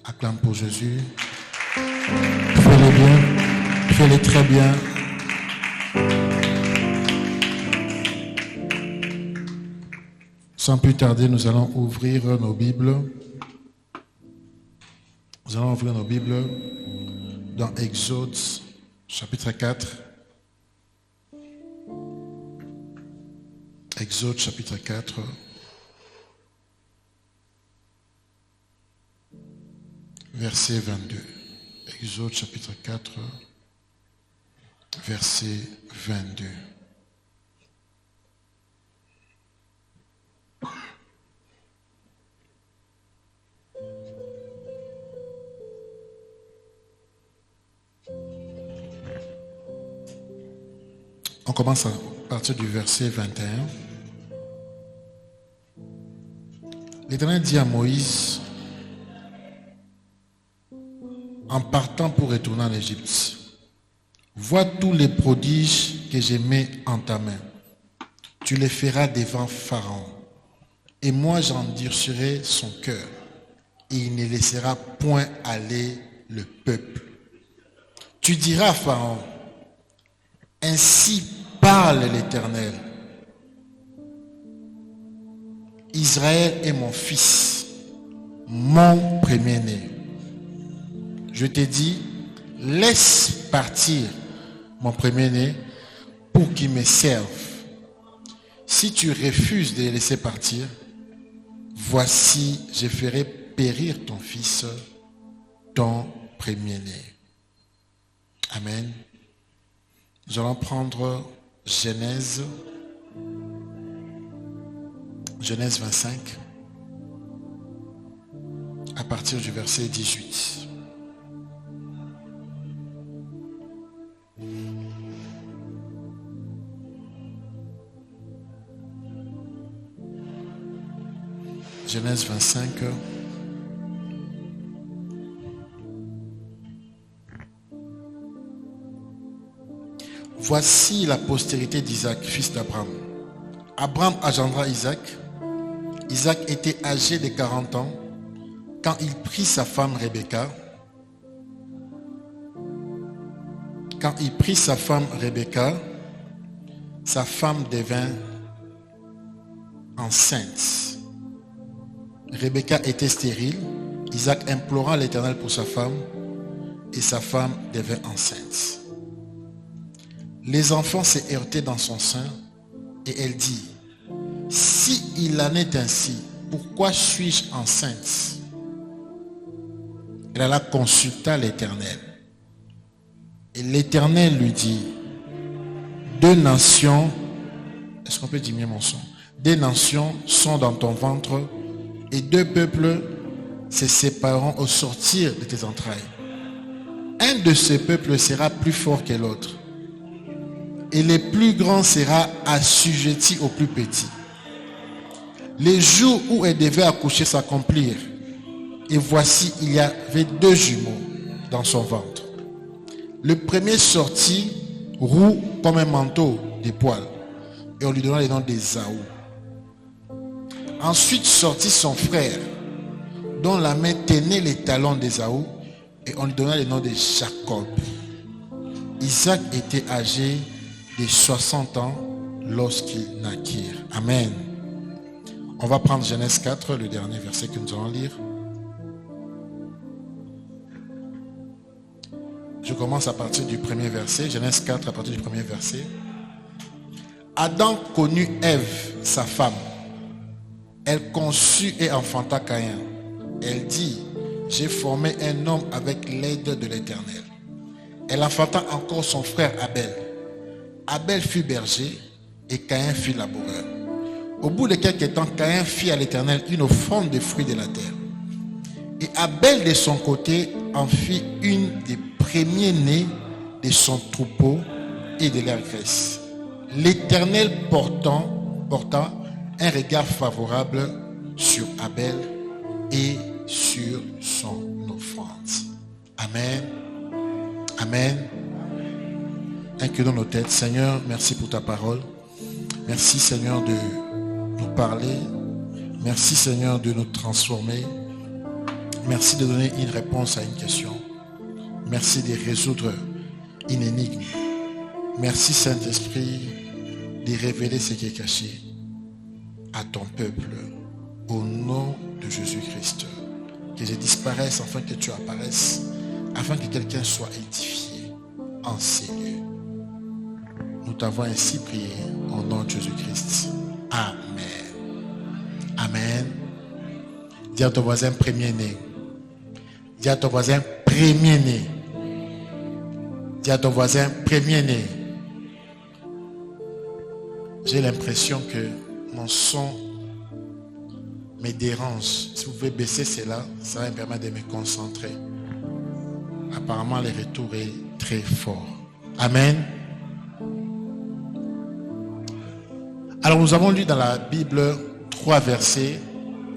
Acclame pour Jésus. Fais-le bien. Fais-le très bien. Sans plus tarder, nous allons ouvrir nos Bibles. Nous allons ouvrir nos Bibles dans Exode, chapitre 4. Exode, chapitre 4. Verset 22. Exode, chapitre 4, verset 22. On commence à partir du verset 21. L'Éternel dit à Moïse, en partant pour retourner en Égypte, vois tous les prodiges que je mets en ta main. Tu les feras devant Pharaon. Et moi j'endurcirai son cœur. Et il ne laissera point aller le peuple. Tu diras à Pharaon, ainsi parle l'Éternel. Israël est mon fils, mon premier-né. Je te dis, laisse partir mon premier-né pour qu'il me serve. Si tu refuses de le laisser partir, voici, je ferai périr ton fils, ton premier-né. Amen. Nous allons prendre Genèse 25, à partir du verset 18. Genèse 25. Voici la postérité d'Isaac, fils d'Abraham. Abraham engendra Isaac. Isaac était âgé de 40 ans quand il prit sa femme Rebecca. Quand il prit sa femme Rebecca, sa femme devint enceinte. Rebecca était stérile. Isaac implora l'Éternel pour sa femme et sa femme devint enceinte. Les enfants se heurtaient dans son sein et elle dit, si il en est ainsi, pourquoi suis-je enceinte? Elle alla consulta l'Éternel. Et l'Éternel lui dit, deux nations, est-ce qu'on peut diminuer mon son? Deux nations sont dans ton ventre et deux peuples se sépareront au sortir de tes entrailles. Un de ces peuples sera plus fort que l'autre. Et le plus grand sera assujetti au plus petit. Les jours où elle devait accoucher s'accomplirent. Et voici, il y avait deux jumeaux dans son ventre. Le premier sortit roux comme un manteau de poils. Et on lui donna le nom d'Ésaü. Ensuite sortit son frère, dont la main tenait les talons d'Ésaü. Et on lui donna le nom de Jacob. Isaac était âgé de 60 ans lorsqu'ils naquirent. Amen. On va prendre Genèse 4, le dernier verset que nous allons lire. Je commence à partir du premier verset. Genèse 4 à partir du premier verset. Adam connut Ève, sa femme. Elle conçut et enfanta Caïn. Elle dit, j'ai formé un homme avec l'aide de l'Éternel. Elle enfanta encore son frère Abel. Abel fut berger et Caïn fut laboureur. Au bout de quelques temps, Caïn fit à l'Éternel une offrande de fruits de la terre. Et Abel de son côté en fit une des premiers-nés de son troupeau et de leur graisse. L'Éternel porta un regard favorable sur Abel et sur son offrande. Amen. Amen. Inclinons nos têtes. Seigneur, merci pour ta parole. Merci Seigneur de nous parler. Merci Seigneur de nous transformer. Merci de donner une réponse à une question. Merci de résoudre une énigme. Merci Saint-Esprit de révéler ce qui est caché à ton peuple. Au nom de Jésus-Christ. Que je disparaisse afin que tu apparaisses. Afin que quelqu'un soit édifié en ces lieux. Nous t'avons ainsi prié au nom de Jésus-Christ. Amen. Amen. Dis à ton voisin premier-né. Dis à ton voisin premier-né. Dis à ton voisin premier-né. J'ai l'impression que mon son me dérange. Si vous pouvez baisser cela, ça va me permettre de me concentrer. Apparemment, le retour est très fort. Amen. Alors, nous avons lu dans la Bible 3 versets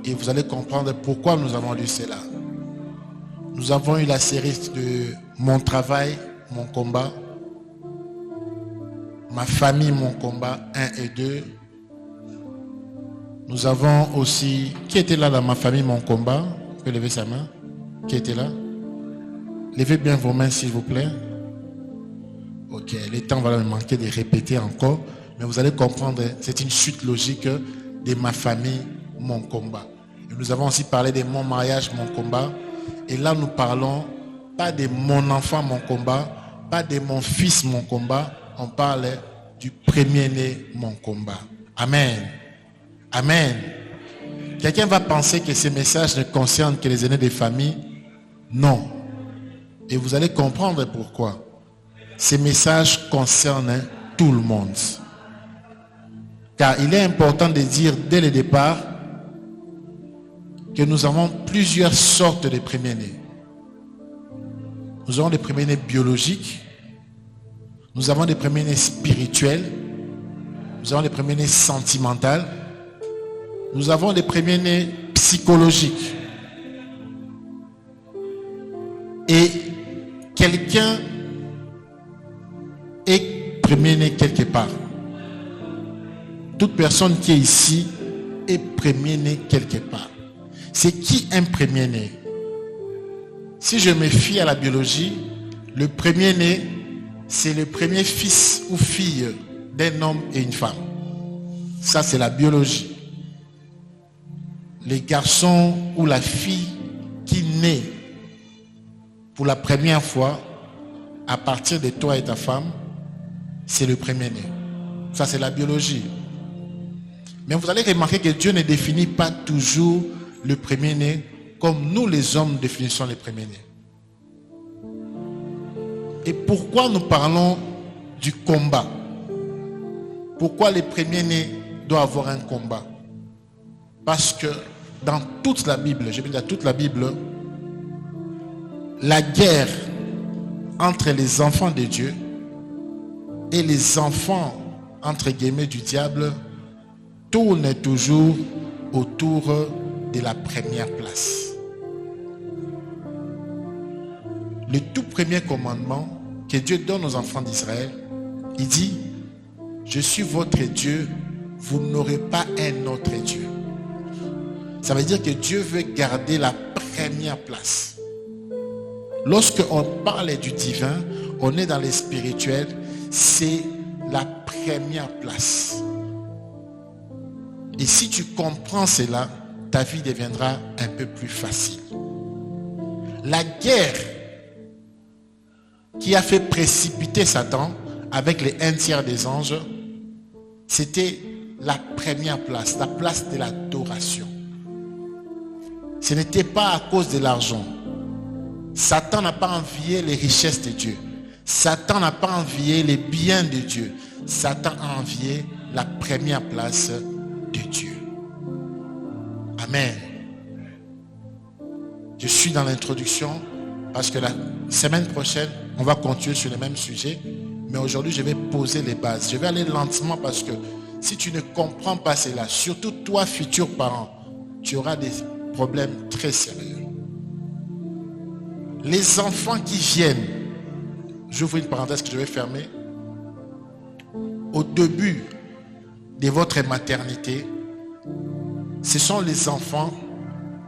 et vous allez comprendre pourquoi nous avons lu cela. Nous avons eu la série de Mon travail, mon combat, Ma famille, mon combat 1 et 2. Nous avons aussi... Qui était là dans Ma famille, mon combat? Vous pouvez lever sa main. Qui était là? Levez bien vos mains s'il vous plaît. Ok, le temps va me manquer de répéter encore. Mais vous allez comprendre, c'est une suite logique de Ma famille, mon combat. Et nous avons aussi parlé de Mon mariage, mon combat. Et là, nous parlons pas de Mon enfant, mon combat, pas de Mon fils, mon combat. On parle du premier-né, mon combat. Amen. Amen. Quelqu'un va penser que ces messages ne concernent que les aînés des familles. Non. Et vous allez comprendre pourquoi. Ces messages concernent tout le monde. Car il est important de dire dès le départ que nous avons plusieurs sortes de premiers-nés. Nous avons des premiers-nés biologiques, nous avons des premiers-nés spirituels, nous avons des premiers-nés sentimentaux, nous avons des premiers-nés psychologiques. Et quelqu'un est premier-né quelque part. Toute personne qui est ici est premier-né quelque part. C'est qui un premier-né? Si je me fie à la biologie, le premier-né, c'est le premier fils ou fille d'un homme et une femme. Ça, c'est la biologie. Les garçons ou la fille qui naît pour la première fois à partir de toi et ta femme, c'est le premier-né. Ça, c'est la biologie. Mais vous allez remarquer que Dieu ne définit pas toujours le premier-né comme nous les hommes définissons les premiers-nés. Et pourquoi nous parlons du combat? Pourquoi les premiers-nés doivent avoir un combat? Parce que dans toute la Bible, je veux dire toute la Bible, la guerre entre les enfants de Dieu et les enfants entre guillemets du diable tourne toujours autour de la première place. Le tout premier commandement que Dieu donne aux enfants d'Israël, il dit: je suis votre Dieu, vous n'aurez pas un autre Dieu. Ça veut dire que Dieu veut garder la première place. Lorsque on parle du divin, on est dans le spirituel, c'est la première place. Et si tu comprends cela, ta vie deviendra un peu plus facile. La guerre qui a fait précipiter Satan avec les 1/3 des anges, c'était la première place, la place de l'adoration. Ce n'était pas à cause de l'argent. Satan n'a pas envié les richesses de Dieu. Satan n'a pas envié les biens de Dieu. Satan a envié la première place de Dieu. Amen. Je suis dans l'introduction parce que la semaine prochaine, on va continuer sur le même sujet. Mais aujourd'hui, je vais poser les bases. Je vais aller lentement parce que si tu ne comprends pas cela, surtout toi, futur parent, tu auras des problèmes très sérieux. Les enfants qui viennent, j'ouvre une parenthèse que je vais fermer, au début de votre maternité, ce sont les enfants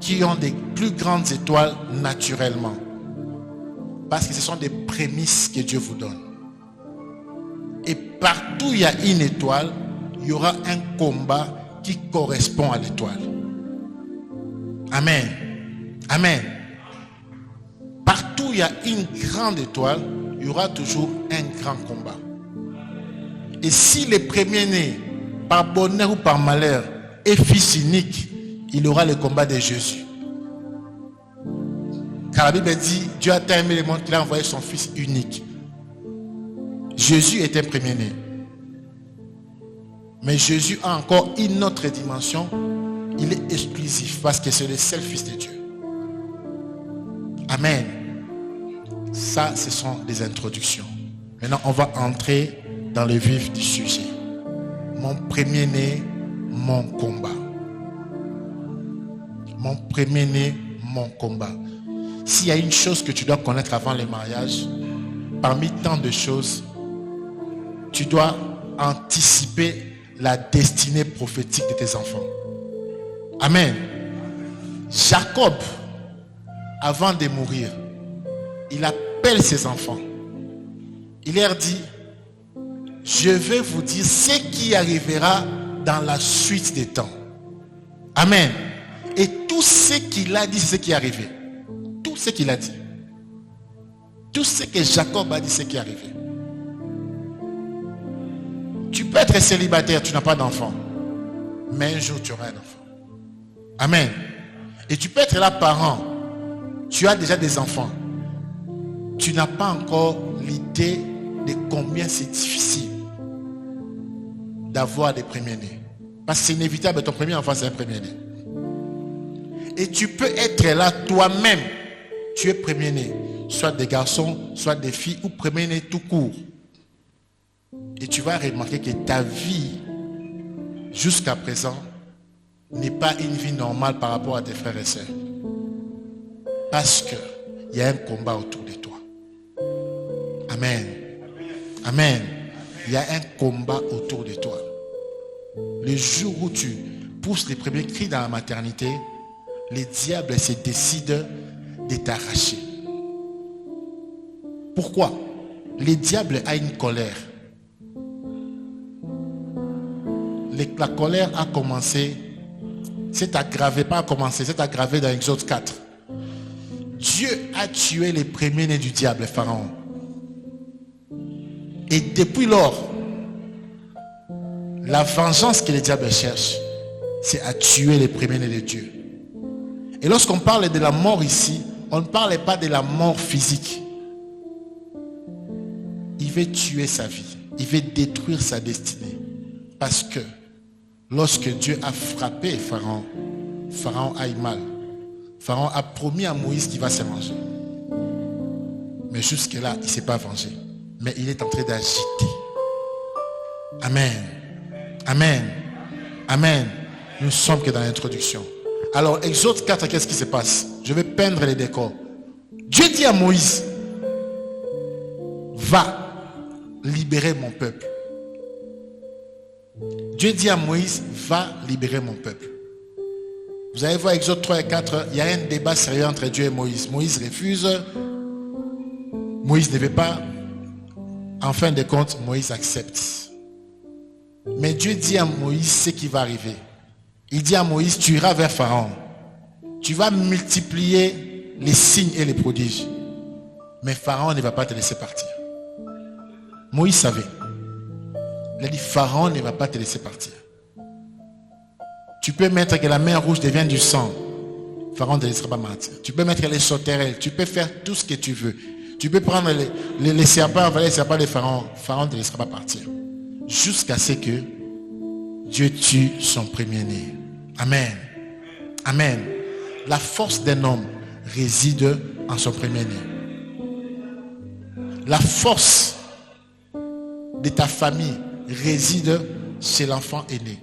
qui ont des plus grandes étoiles naturellement. Parce que ce sont des prémices que Dieu vous donne. Et partout où il y a une étoile, il y aura un combat qui correspond à l'étoile. Amen. Amen. Partout où il y a une grande étoile, il y aura toujours un grand combat. Et si le premier-né, par bonheur ou par malheur, est fils unique, il aura le combat de Jésus. Car la Bible dit, Dieu a tant aimé le monde qu'il a envoyé son fils unique. Jésus est un premier-né. Mais Jésus a encore une autre dimension. Il est exclusif parce que c'est le seul fils de Dieu. Amen. Ça, ce sont des introductions. Maintenant, on va entrer dans le vif du sujet. Mon premier-né, mon combat. Mon premier-né, mon combat. S'il y a une chose que tu dois connaître avant le mariage, parmi tant de choses, tu dois anticiper la destinée prophétique de tes enfants. Amen. Jacob, avant de mourir, il appelle ses enfants. Il leur dit, je vais vous dire ce qui arrivera dans la suite des temps. Amen. Et tout ce qu'il a dit, c'est ce qui est arrivé. Tout ce qu'il a dit. Tout ce que Jacob a dit, c'est ce qui est arrivé. Tu peux être célibataire, tu n'as pas d'enfant. Mais un jour, tu auras un enfant. Amen. Et tu peux être là parent. Tu as déjà des enfants. Tu n'as pas encore l'idée de combien c'est difficile d'avoir des premiers-nés. Parce que c'est inévitable, ton premier enfant, c'est un premier-né. Et tu peux être là toi-même. Tu es premier-né. Soit des garçons, soit des filles, ou premier-né tout court. Et tu vas remarquer que ta vie, jusqu'à présent, n'est pas une vie normale par rapport à tes frères et sœurs. Parce qu'il y a un combat autour de toi. Amen. Amen. Il y a un combat autour de toi. Le jour où tu pousses les premiers cris dans la maternité, les diables se décident de t'arracher. Pourquoi? Le diable a une colère. La colère a commencé, c'est aggravé, pas commencé, c'est aggravé dans Exode 4. Dieu a tué les premiers-nés du diable, Pharaon. Et depuis lors, la vengeance que le diable cherche, c'est à tuer les premiers-nés de Dieu. Et lorsqu'on parle de la mort ici, on ne parle pas de la mort physique. Il veut tuer sa vie. Il veut détruire sa destinée. Parce que lorsque Dieu a frappé Pharaon, Pharaon a eu mal. Pharaon a promis à Moïse qu'il va se venger. Mais jusque-là, il ne s'est pas vengé. Mais il est en train d'agiter. Amen. Amen. Amen. Nous ne sommes que dans l'introduction. Alors, Exode 4, qu'est-ce qui se passe? Je vais peindre les décors. Dieu dit à Moïse, va libérer mon peuple. Dieu dit à Moïse, va libérer mon peuple. Vous allez voir Exode 3 et 4, il y a un débat sérieux entre Dieu et Moïse. Moïse refuse. Moïse ne veut pas. En fin de compte, Moïse accepte. Mais Dieu dit à Moïse ce qui va arriver. Il dit à Moïse, tu iras vers Pharaon. Tu vas multiplier les signes et les prodiges. Mais Pharaon ne va pas te laisser partir. Moïse savait. Il a dit, Pharaon ne va pas te laisser partir. Tu peux mettre que la mer rouge devienne du sang. Pharaon ne te laissera pas partir. Tu peux mettre les sauterelles. Tu peux faire tout ce que tu veux. Tu peux prendre les serpents, envoyer les serpents de Pharaon. Pharaon ne te laissera pas partir. Jusqu'à ce que Dieu tue son premier-né. Amen. Amen. La force d'un homme réside en son premier-né. La force de ta famille réside chez l'enfant aîné.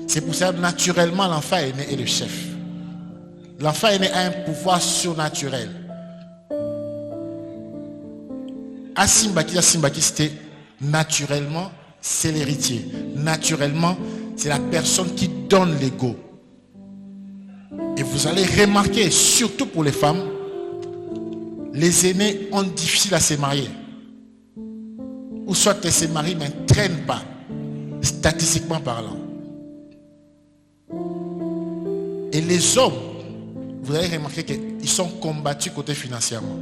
C'est pour ça que naturellement l'enfant aîné est le chef. L'enfant aîné a un pouvoir surnaturel. Asimbaki, c'était naturellement, c'est l'héritier. Naturellement, c'est la personne qui donne l'ego. Et vous allez remarquer, surtout pour les femmes, les aînés ont difficile à se marier. Ou soit elles se marient mais ne traînent pas, statistiquement parlant. Et les hommes, vous allez remarquer qu'ils sont combattus côté financièrement.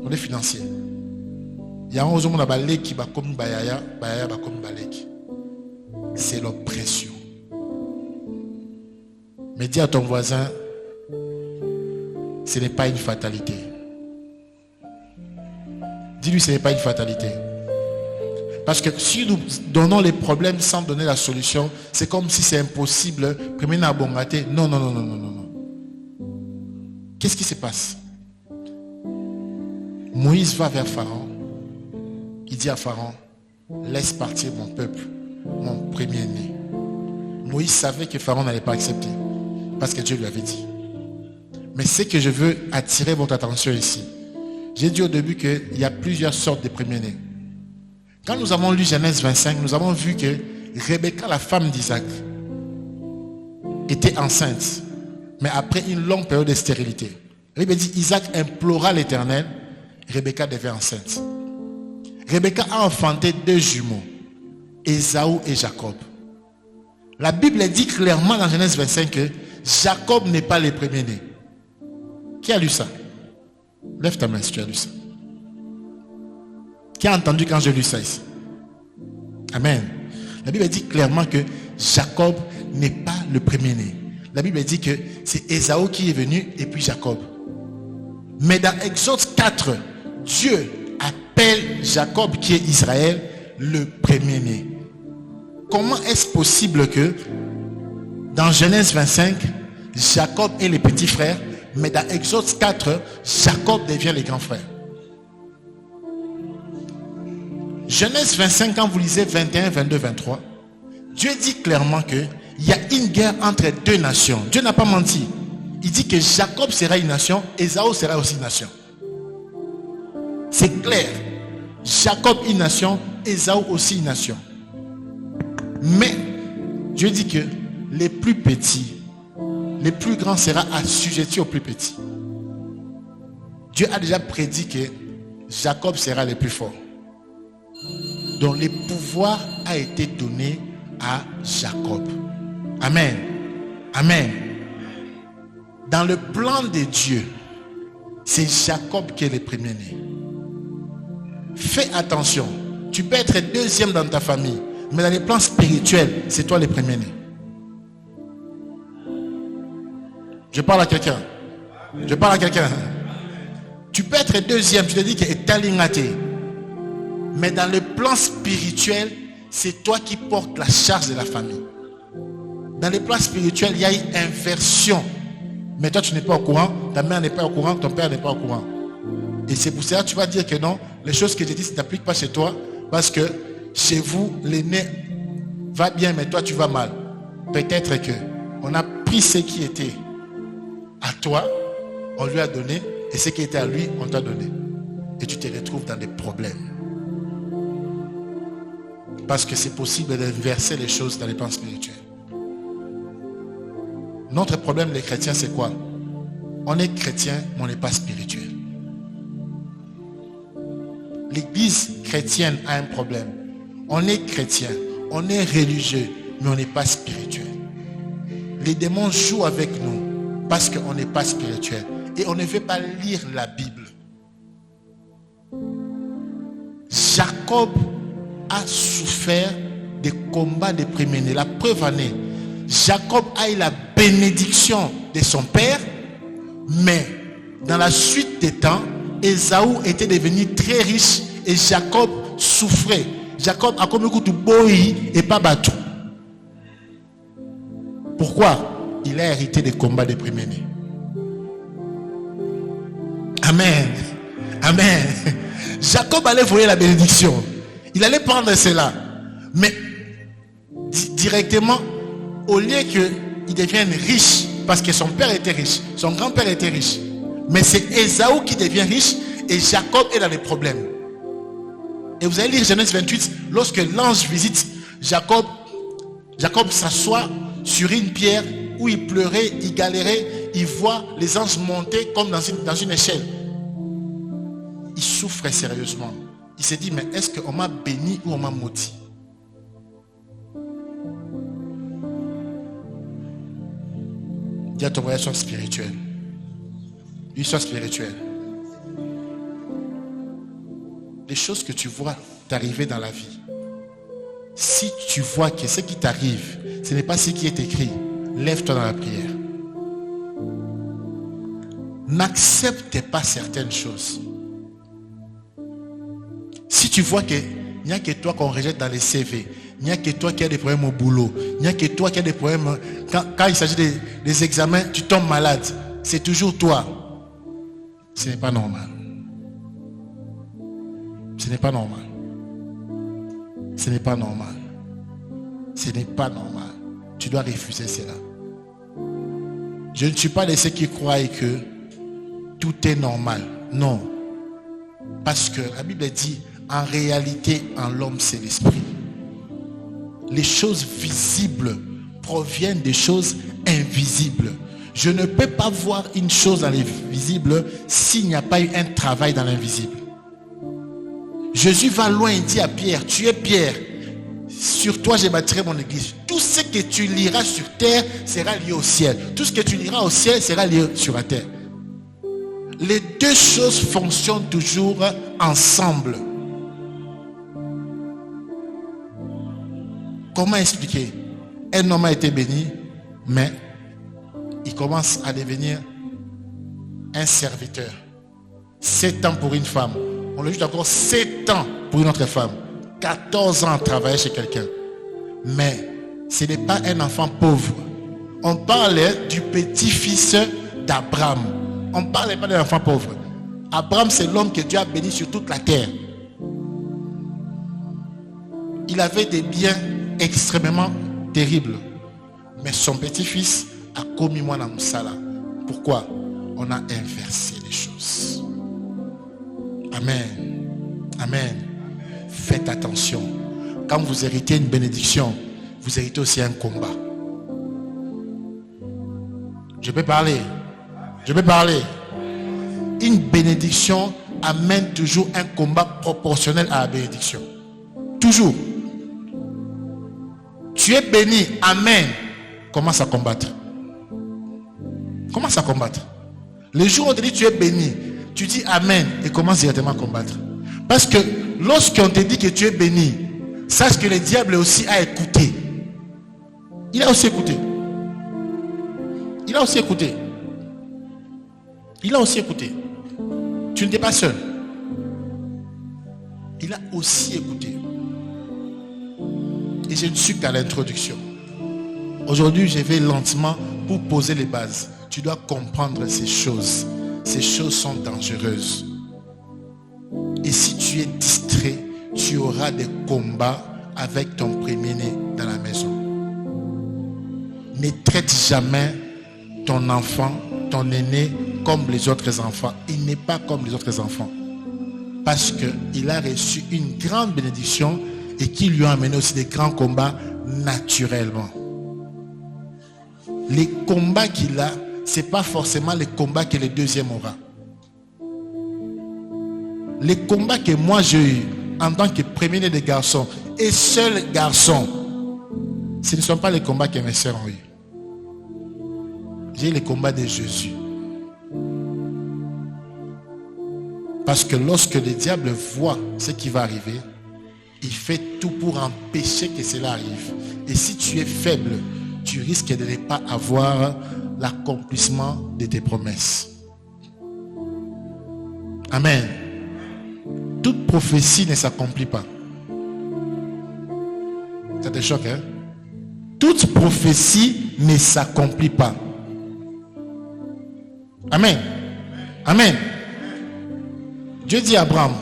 Côté financier. Il y a un homme qui va comme Bayaya, Bayaya va comme Balek. C'est l'oppression. Mais dis à ton voisin, ce n'est pas une fatalité. Dis-lui, ce n'est pas une fatalité. Parce que si nous donnons les problèmes sans donner la solution, c'est comme si c'est impossible. Non, non, non, non, non, non. Qu'est-ce qui se passe? Moïse va vers Pharaon. Il dit à Pharaon, laisse partir mon peuple, mon premier-né. Moïse savait que Pharaon n'allait pas accepter. Parce que Dieu lui avait dit. Mais ce que je veux attirer votre attention ici. J'ai dit au début qu'il y a plusieurs sortes de premiers-nés. Quand nous avons lu Genèse 25, nous avons vu que Rebecca, la femme d'Isaac, était enceinte. Mais après une longue période de stérilité. La Bible dit, Isaac implora l'Éternel. Rebecca devient enceinte. Rebecca a enfanté 2 jumeaux, Ésaü et Jacob. La Bible dit clairement dans Genèse 25 que Jacob n'est pas le premier-né. Qui a lu ça? Lève ta main si tu as lu ça. Qui a entendu quand j'ai lu ça ici? Amen. La Bible dit clairement que Jacob n'est pas le premier-né. La Bible dit que c'est Ésaü qui est venu et puis Jacob. Mais dans Exode 4, Dieu appelle Jacob, qui est Israël, le premier-né. Comment est-ce possible que dans Genèse 25, Jacob est le petit frère, mais dans Exode 4, Jacob devient le grand frère? Genèse 25, quand vous lisez 21, 22, 23, Dieu dit clairement qu'il y a une guerre entre 2 nations. Dieu n'a pas menti. Il dit que Jacob sera une nation, Ésaü sera aussi une nation. C'est clair. Jacob une nation, Ésaü aussi une nation. Mais Dieu dit que les plus petits, les plus grands seront assujettis aux plus petits. Dieu a déjà prédit que Jacob sera le plus fort. Donc le pouvoir a été donné à Jacob. Amen. Amen. Dans le plan de Dieu, c'est Jacob qui est le premier-né. Fais attention. Tu peux être 2e dans ta famille, mais dans le plan spirituel, c'est toi le premier-né. Je parle à quelqu'un. Je parle à quelqu'un. Tu peux être 2e, tu te dis que est talingaté. Mais dans le plan spirituel, c'est toi qui portes la charge de la famille. Dans le plan spirituel, il y a une inversion. Mais toi, tu n'es pas au courant, ta mère n'est pas au courant, ton père n'est pas au courant. Et c'est pour ça que tu vas dire que non, les choses que j'ai dit, ça ne t'applique pas chez toi, parce que chez vous, l'aîné va bien, mais toi, tu vas mal. Peut-être que on a pris ce qui était à toi, on lui a donné, et ce qui était à lui, on t'a donné. Et tu te retrouves dans des problèmes. Parce que c'est possible d'inverser les choses dans les plans spirituels. Notre problème, les chrétiens, c'est quoi? On est chrétien, mais on n'est pas spirituel. L'église chrétienne a un problème. On est chrétien, on est religieux, mais on n'est pas spirituel. Les démons jouent avec nous parce qu'on n'est pas spirituel. Et on ne veut pas lire la Bible. Jacob a souffert des combats des premiers-nés. La preuve en est, Jacob a eu la bénédiction de son père, mais dans la suite des temps, Ésaü était devenu très riche et Jacob souffrait. Jacob a comme écoute boy et pas battu. Pourquoi? Il a hérité des combats des premiers-nés. Amen. Amen. Jacob allait voler la bénédiction. Il allait prendre cela. Mais directement, au lieu qu'il devienne riche, parce que son père était riche, son grand-père était riche, mais c'est Ésaü qui devient riche et Jacob est dans les problèmes. Et vous allez lire Genèse 28, lorsque l'ange visite Jacob, Jacob s'assoit sur une pierre où il pleurait, il galérait, il voit les anges monter comme dans une échelle. Il souffre sérieusement. Il se dit, mais est-ce qu'on m'a béni ou on m'a maudit? Dis à ton voyage, sois spirituel. Lui, sois spirituel. Les choses que tu vois t'arriver dans la vie, si tu vois que ce qui t'arrive, ce n'est pas ce qui est écrit, lève-toi dans la prière. N'accepte pas certaines choses. Si tu vois qu'il n'y a que toi qu'on rejette dans les CV, il n'y a que toi qui as des problèmes au boulot, il n'y a que toi qui as des problèmes, quand il s'agit des examens, tu tombes malade, c'est toujours toi. Ce n'est pas normal. Ce n'est pas normal. Ce n'est pas normal. Ce n'est pas normal. Tu dois refuser cela. Je ne suis pas de ceux qui croient que tout est normal. Non. Parce que la Bible dit, en réalité, en l'homme, c'est l'esprit. Les choses visibles proviennent des choses invisibles. Je ne peux pas voir une chose dans l'invisible s'il n'y a pas eu un travail dans l'invisible. Jésus va loin et dit à Pierre, tu es Pierre, sur toi j'ai bâtirai mon église. Tout ce que tu liras sur terre sera lié au ciel. Tout ce que tu liras au ciel sera lié sur la terre. Les deux choses fonctionnent toujours ensemble. Comment expliquer? Un homme a été béni, mais il commence à devenir un serviteur. 7 ans pour une femme. On lui dit encore 7 ans pour une autre femme. 14 ans à travailler chez quelqu'un. Mais ce n'est pas un enfant pauvre. On parlait du petit-fils d'Abraham. On ne parlait pas d'un enfant pauvre. Abraham, c'est l'homme que Dieu a béni sur toute la terre. Il avait des biens extrêmement terribles. Mais son petit-fils a commis Mwana Moussala. Pourquoi? On a inversé les choses. Amen. Amen. Faites attention. Quand vous héritez une bénédiction, vous héritez aussi un combat. Je peux parler. Je peux parler. Une bénédiction amène toujours un combat proportionnel à la bénédiction. Toujours. Tu es béni. Amen. Commence à combattre. Commence à combattre. Le jour où on te dit tu es béni, tu dis Amen et commence directement à combattre. Parce que lorsqu'on te dit que tu es béni, sache que le diable aussi a écouté. Il a aussi écouté. Il a aussi écouté. Il a aussi écouté. Tu n'es pas seul. Il a aussi écouté. Et je ne suis qu'à l'introduction. Aujourd'hui, je vais lentement pour poser les bases. Tu dois comprendre ces choses. Ces choses sont dangereuses. Et si tu es distrait, tu auras des combats avec ton premier-né dans la maison. Ne traite jamais ton enfant, ton aîné, comme les autres enfants. Il n'est pas comme les autres enfants. Parce qu'il a reçu une grande bénédiction et qui lui a amené aussi des grands combats naturellement. Les combats qu'il a, ce n'est pas forcément les combats que le deuxième aura. Les combats que moi j'ai eu en tant que premier-né des garçons et seul garçon, ce ne sont pas les combats que mes sœurs ont eu. J'ai les combats de Jésus. Parce que lorsque le diable voit ce qui va arriver, il fait tout pour empêcher que cela arrive. Et si tu es faible, tu risques de ne pas avoir l'accomplissement de tes promesses. Amen. Toute prophétie ne s'accomplit pas. Ça te choque, hein? Toute prophétie ne s'accomplit pas. Amen. Amen. Dieu dit à Abraham,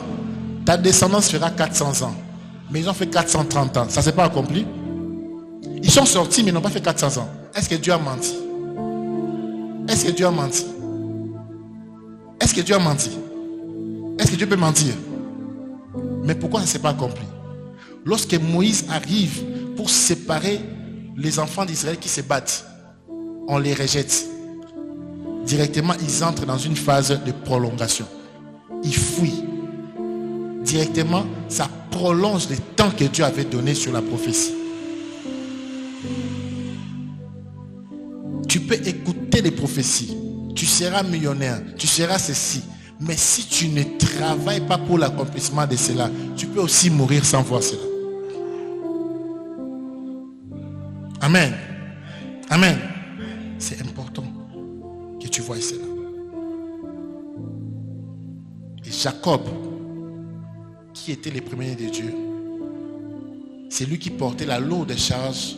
ta descendance fera 400 ans. Mais ils ont fait 430 ans. Ça ne s'est pas accompli. Ils sont sortis, mais ils n'ont pas fait 400 ans. Est-ce que Dieu a menti? Est-ce que Dieu a menti? Est-ce que Dieu a menti? Est-ce que Dieu peut mentir? Mais pourquoi ça ne s'est pas accompli? Lorsque Moïse arrive pour séparer les enfants d'Israël qui se battent, on les rejette. directement, ils entrent dans une phase de prolongation. Ils fuient. Directement, ça prolonge le temps que Dieu avait donné sur la prophétie. Tu peux écouter les prophéties. Tu seras millionnaire, tu seras ceci. Mais si tu ne travailles pas pour l'accomplissement de cela, tu peux aussi mourir sans voir cela. Amen. Amen. C'est important que tu vois cela. Et Jacob, qui était le premier de Dieu, c'est lui qui portait la lourde charge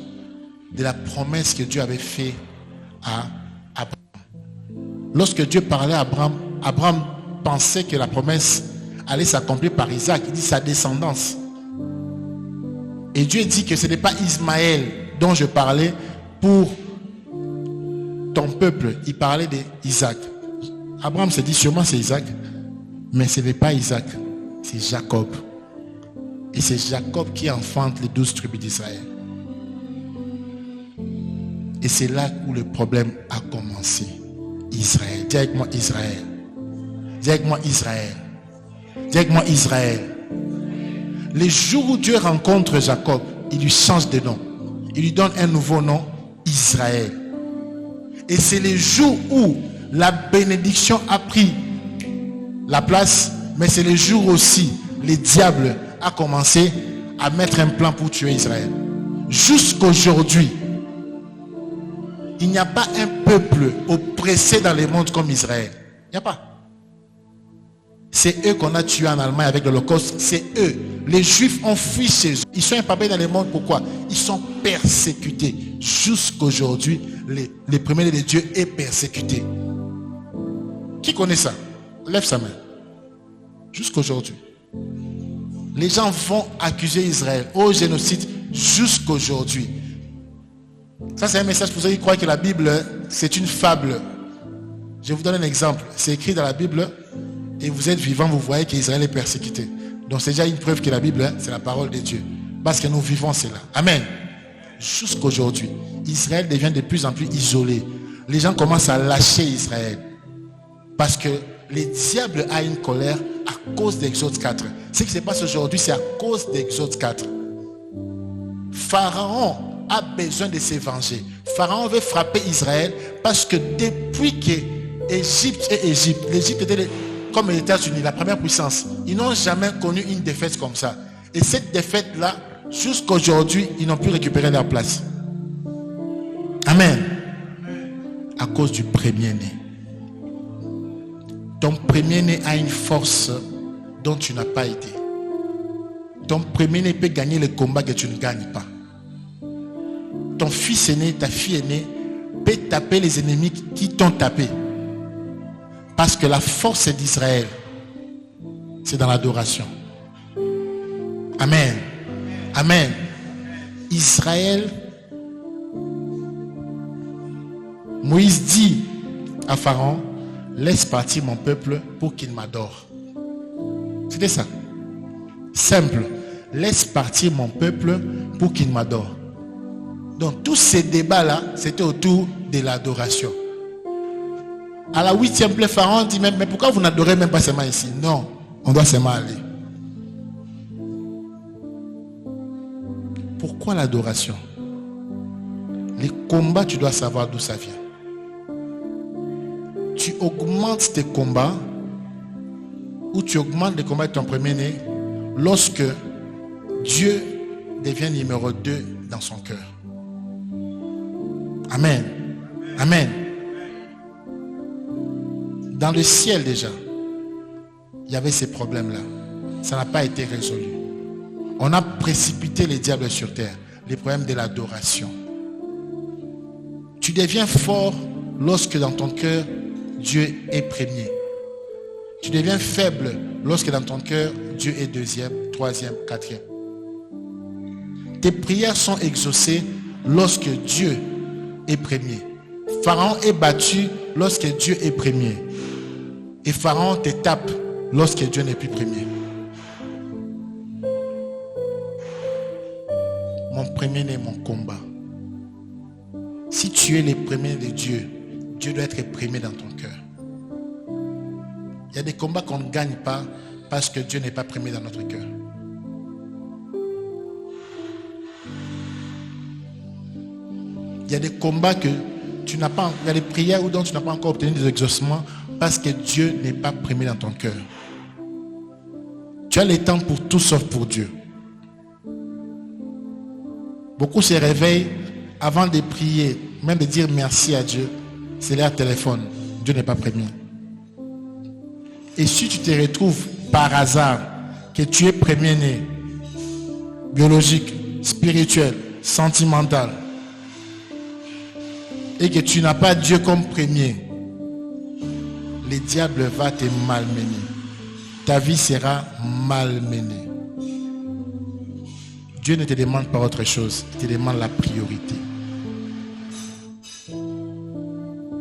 de la promesse que Dieu avait faite à Abraham. Lorsque Dieu parlait à Abraham, Abraham pensait que la promesse allait s'accomplir par Isaac. Il dit sa descendance. Et Dieu dit que ce n'est pas Ismaël dont je parlais pour ton peuple. Il parlait d'Isaac. Abraham s'est dit sûrement c'est Isaac. Mais ce n'est pas Isaac. C'est Jacob. Et c'est Jacob qui enfante les 12 tribus d'Israël. Et c'est là où le problème a commencé. Israël. Dis avec moi Israël. Dis avec moi Israël. Dis avec moi Israël. Les jours où Dieu rencontre Jacob, il lui change de nom. Il lui donne un nouveau nom, Israël. Et c'est les jours où la bénédiction a pris la place, mais c'est les jours aussi le diable a commencé à mettre un plan pour tuer Israël. Jusqu'aujourd'hui, il n'y a pas un peuple oppressé dans le monde comme Israël. Il n'y a pas. C'est eux qu'on a tués en Allemagne avec l'Holocauste. C'est eux. Les Juifs ont fui chez eux. Ils sont éparpillés dans le monde. Pourquoi? Ils sont persécutés. Jusqu'aujourd'hui, les premiers de Dieu est persécuté. Qui connaît ça? Lève sa main. Jusqu'aujourd'hui. Les gens vont accuser Israël au génocide jusqu'aujourd'hui. Ça, c'est un message pour ceux qui croient que la Bible, c'est une fable. Je vous donne un exemple. C'est écrit dans la Bible et vous êtes vivant, vous voyez qu'Israël est persécuté. Donc c'est déjà une preuve que la Bible, c'est la parole de Dieu. Parce que nous vivons cela. Amen. Jusqu'aujourd'hui, Israël devient de plus en plus isolé. Les gens commencent à lâcher Israël. Parce que le diable a une colère à cause d'Exode 4. Ce qui se passe aujourd'hui, c'est à cause d'Exode 4. Pharaon a besoin de se venger. Pharaon veut frapper Israël parce que depuis que l'Égypte était comme les États-Unis, la première puissance, ils n'ont jamais connu une défaite comme ça. Et cette défaite-là, jusqu'aujourd'hui, ils n'ont pu récupérer leur place. Amen. À cause du premier-né. Ton premier-né a une force dont tu n'as pas été. Ton premier-né peut gagner le combat que tu ne gagnes pas. Ton fils aîné, ta fille aînée peut taper les ennemis qui t'ont tapé. Parce que la force d'Israël, c'est dans l'adoration. Amen. Amen. Israël, Moïse dit à Pharaon, laisse partir mon peuple pour qu'il m'adore. C'était ça. Simple. Laisse partir mon peuple pour qu'il m'adore. Donc tous ces débats-là, c'était autour de l'adoration. À la 8e plaie, Pharaon dit même, mais pourquoi vous n'adorez même pas seulement ici? Non, on doit seulement aller. Pourquoi l'adoration? Les combats, tu dois savoir d'où ça vient. Tu augmentes tes combats ou tu augmentes les combats de ton premier-né lorsque Dieu devient numéro 2 dans son cœur. Amen. Amen. Dans le ciel déjà, il y avait ces problèmes-là. Ça n'a pas été résolu. On a précipité les diables sur terre. Les problèmes de l'adoration. Tu deviens fort lorsque dans ton cœur, Dieu est premier. Tu deviens faible lorsque dans ton cœur, Dieu est deuxième, troisième, quatrième. Tes prières sont exaucées lorsque Dieu est premier. Pharaon est battu lorsque Dieu est premier. Et Pharaon te tape lorsque Dieu n'est plus premier. Mon premier-né, mon combat. Si tu es le premier de Dieu, Dieu doit être premier dans ton cœur. Il y a des combats qu'on ne gagne pas parce que Dieu n'est pas premier dans notre cœur. Il y a des combats que tu n'as pas, il y a des prières où dont tu n'as pas encore obtenu des exaucements parce que Dieu n'est pas premier dans ton cœur. Tu as le temps pour tout sauf pour Dieu. Beaucoup se réveillent avant de prier, même de dire merci à Dieu. C'est leur téléphone. Dieu n'est pas premier. Et si tu te retrouves par hasard que tu es premier-né, biologique, spirituel, sentimental, et que tu n'as pas Dieu comme premier, le diable va te malmener. Ta vie sera malmenée. Dieu ne te demande pas autre chose, il te demande la priorité.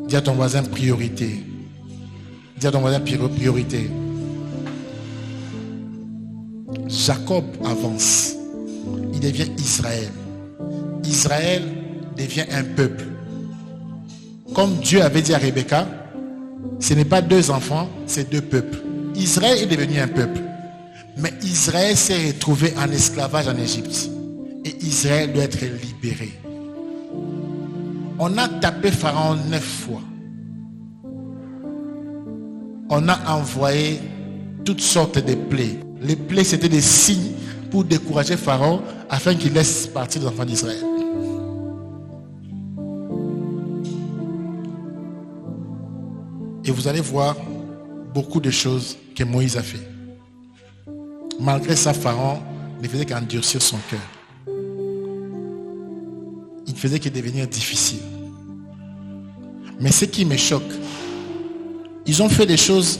Dis à ton voisin priorité. Dis à ton voisin priorité. Jacob avance. Il devient Israël. Israël devient un peuple. Comme Dieu avait dit à Rebecca, ce n'est pas 2 enfants, c'est 2 peuples. Israël est devenu un peuple. Mais Israël s'est retrouvé en esclavage en Égypte. Et Israël doit être libéré. On a tapé Pharaon 9 fois. On a envoyé toutes sortes de plaies. Les plaies, c'était des signes pour décourager Pharaon afin qu'il laisse partir les enfants d'Israël. Et vous allez voir beaucoup de choses que Moïse a fait. Malgré ça, Pharaon ne faisait qu'endurcir son cœur. Il ne faisait que devenir difficile. Mais ce qui me choque, ils ont fait des choses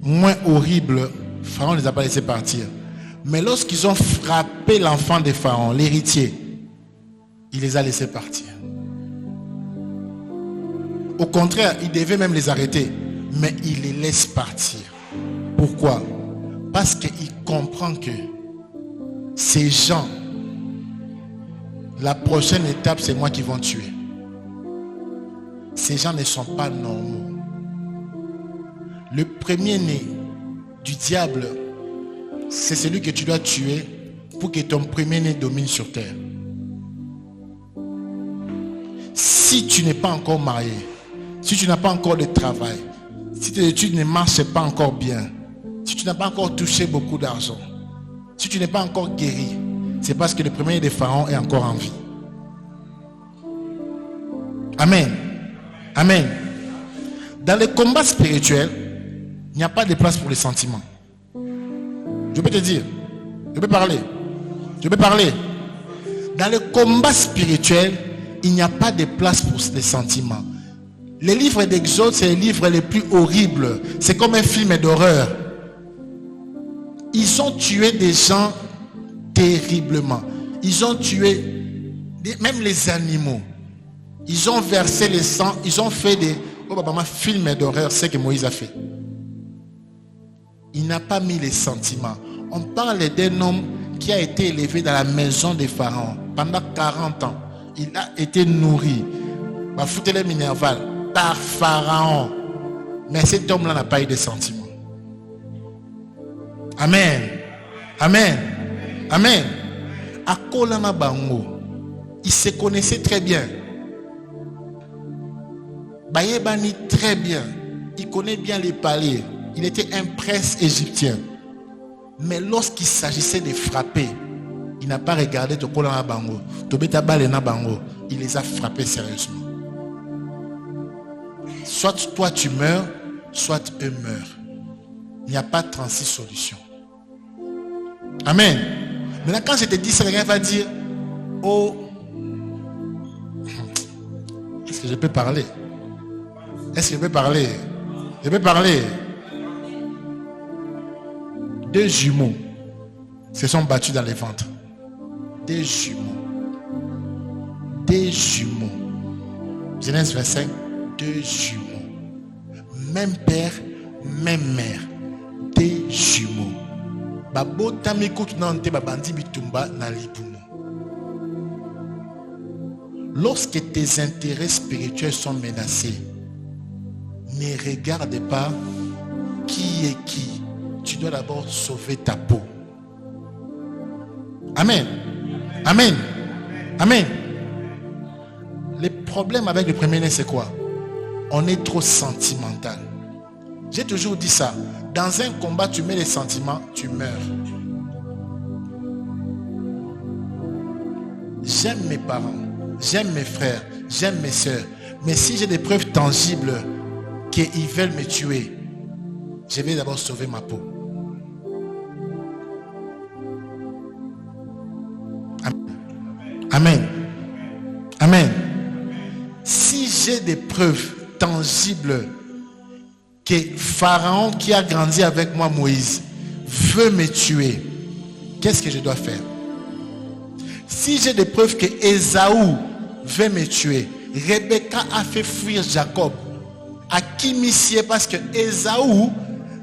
moins horribles. Pharaon ne les a pas laissés partir. Mais lorsqu'ils ont frappé l'enfant de Pharaon, l'héritier, il les a laissés partir. Au contraire, il devait même les arrêter. Mais il les laisse partir. Pourquoi? Parce qu'il comprend que ces gens, la prochaine étape, c'est moi qui vont tuer. Ces gens ne sont pas normaux. Le premier-né du diable, c'est celui que tu dois tuer pour que ton premier-né domine sur terre. Si tu n'es pas encore marié, si tu n'as pas encore de travail, si tes études ne marchent pas encore bien, si tu n'as pas encore touché beaucoup d'argent, si tu n'es pas encore guéri, c'est parce que le premier des pharaons est encore en vie. Amen. Amen. Dans les combats spirituels, il n'y a pas de place pour les sentiments. Je peux te dire, je peux parler. Dans les combats spirituels, il n'y a pas de place pour les sentiments. Les livres d'Exode, c'est les livres les plus horribles. C'est comme un film d'horreur. Ils ont tué des gens terriblement. Ils ont tué même les animaux. Ils ont versé le sang. Ils ont fait des films d'horreur. C'est ce que Moïse a fait. Il n'a pas mis les sentiments. On parle d'un homme qui a été élevé dans la maison des pharaons pendant 40 ans. Il a été nourri par Pharaon. Mais cet homme-là n'a pas eu de sentiments. Amen. Amen. Amen. Akolana Bango, il se connaissait très bien. Bayebani très bien. Il connaît bien les palais. Il était un prince égyptien. Mais lorsqu'il s'agissait de frapper, il n'a pas regardé Tokolana Bango. Tobeta Balena Bango. Il les a frappés sérieusement. Soit toi tu meurs, soit eux meurent. Il n'y a pas 36 solutions. Amen. Maintenant, quand je te dis ça, quelqu'un va dire, oh, est-ce que je peux parler? Est-ce que je peux parler? Je peux parler. 2 jumeaux se sont battus dans les ventres. 2 jumeaux. 2 jumeaux. Genèse 25. 2 jumeaux. Même père, même mère. 2 jumeaux. Lorsque tes intérêts spirituels sont menacés, Ne regarde pas qui est qui. Tu dois d'abord sauver ta peau. Amen. Amen. Amen. Le problème avec le premier-né, c'est quoi? On est trop sentimental. J'ai toujours dit ça. Dans un combat, tu mets les sentiments, tu meurs. J'aime mes parents, j'aime mes frères, j'aime mes soeurs. Mais si j'ai des preuves tangibles qu'ils veulent me tuer, je vais d'abord sauver ma peau. Amen. Amen. Si j'ai des preuves tangibles que Pharaon qui a grandi avec moi, Moïse, veut me tuer, qu'est-ce que je dois faire? Si j'ai des preuves que Ésaü veut me tuer, Rebecca a fait fuir Jacob à qui m'y parce que Ésaü,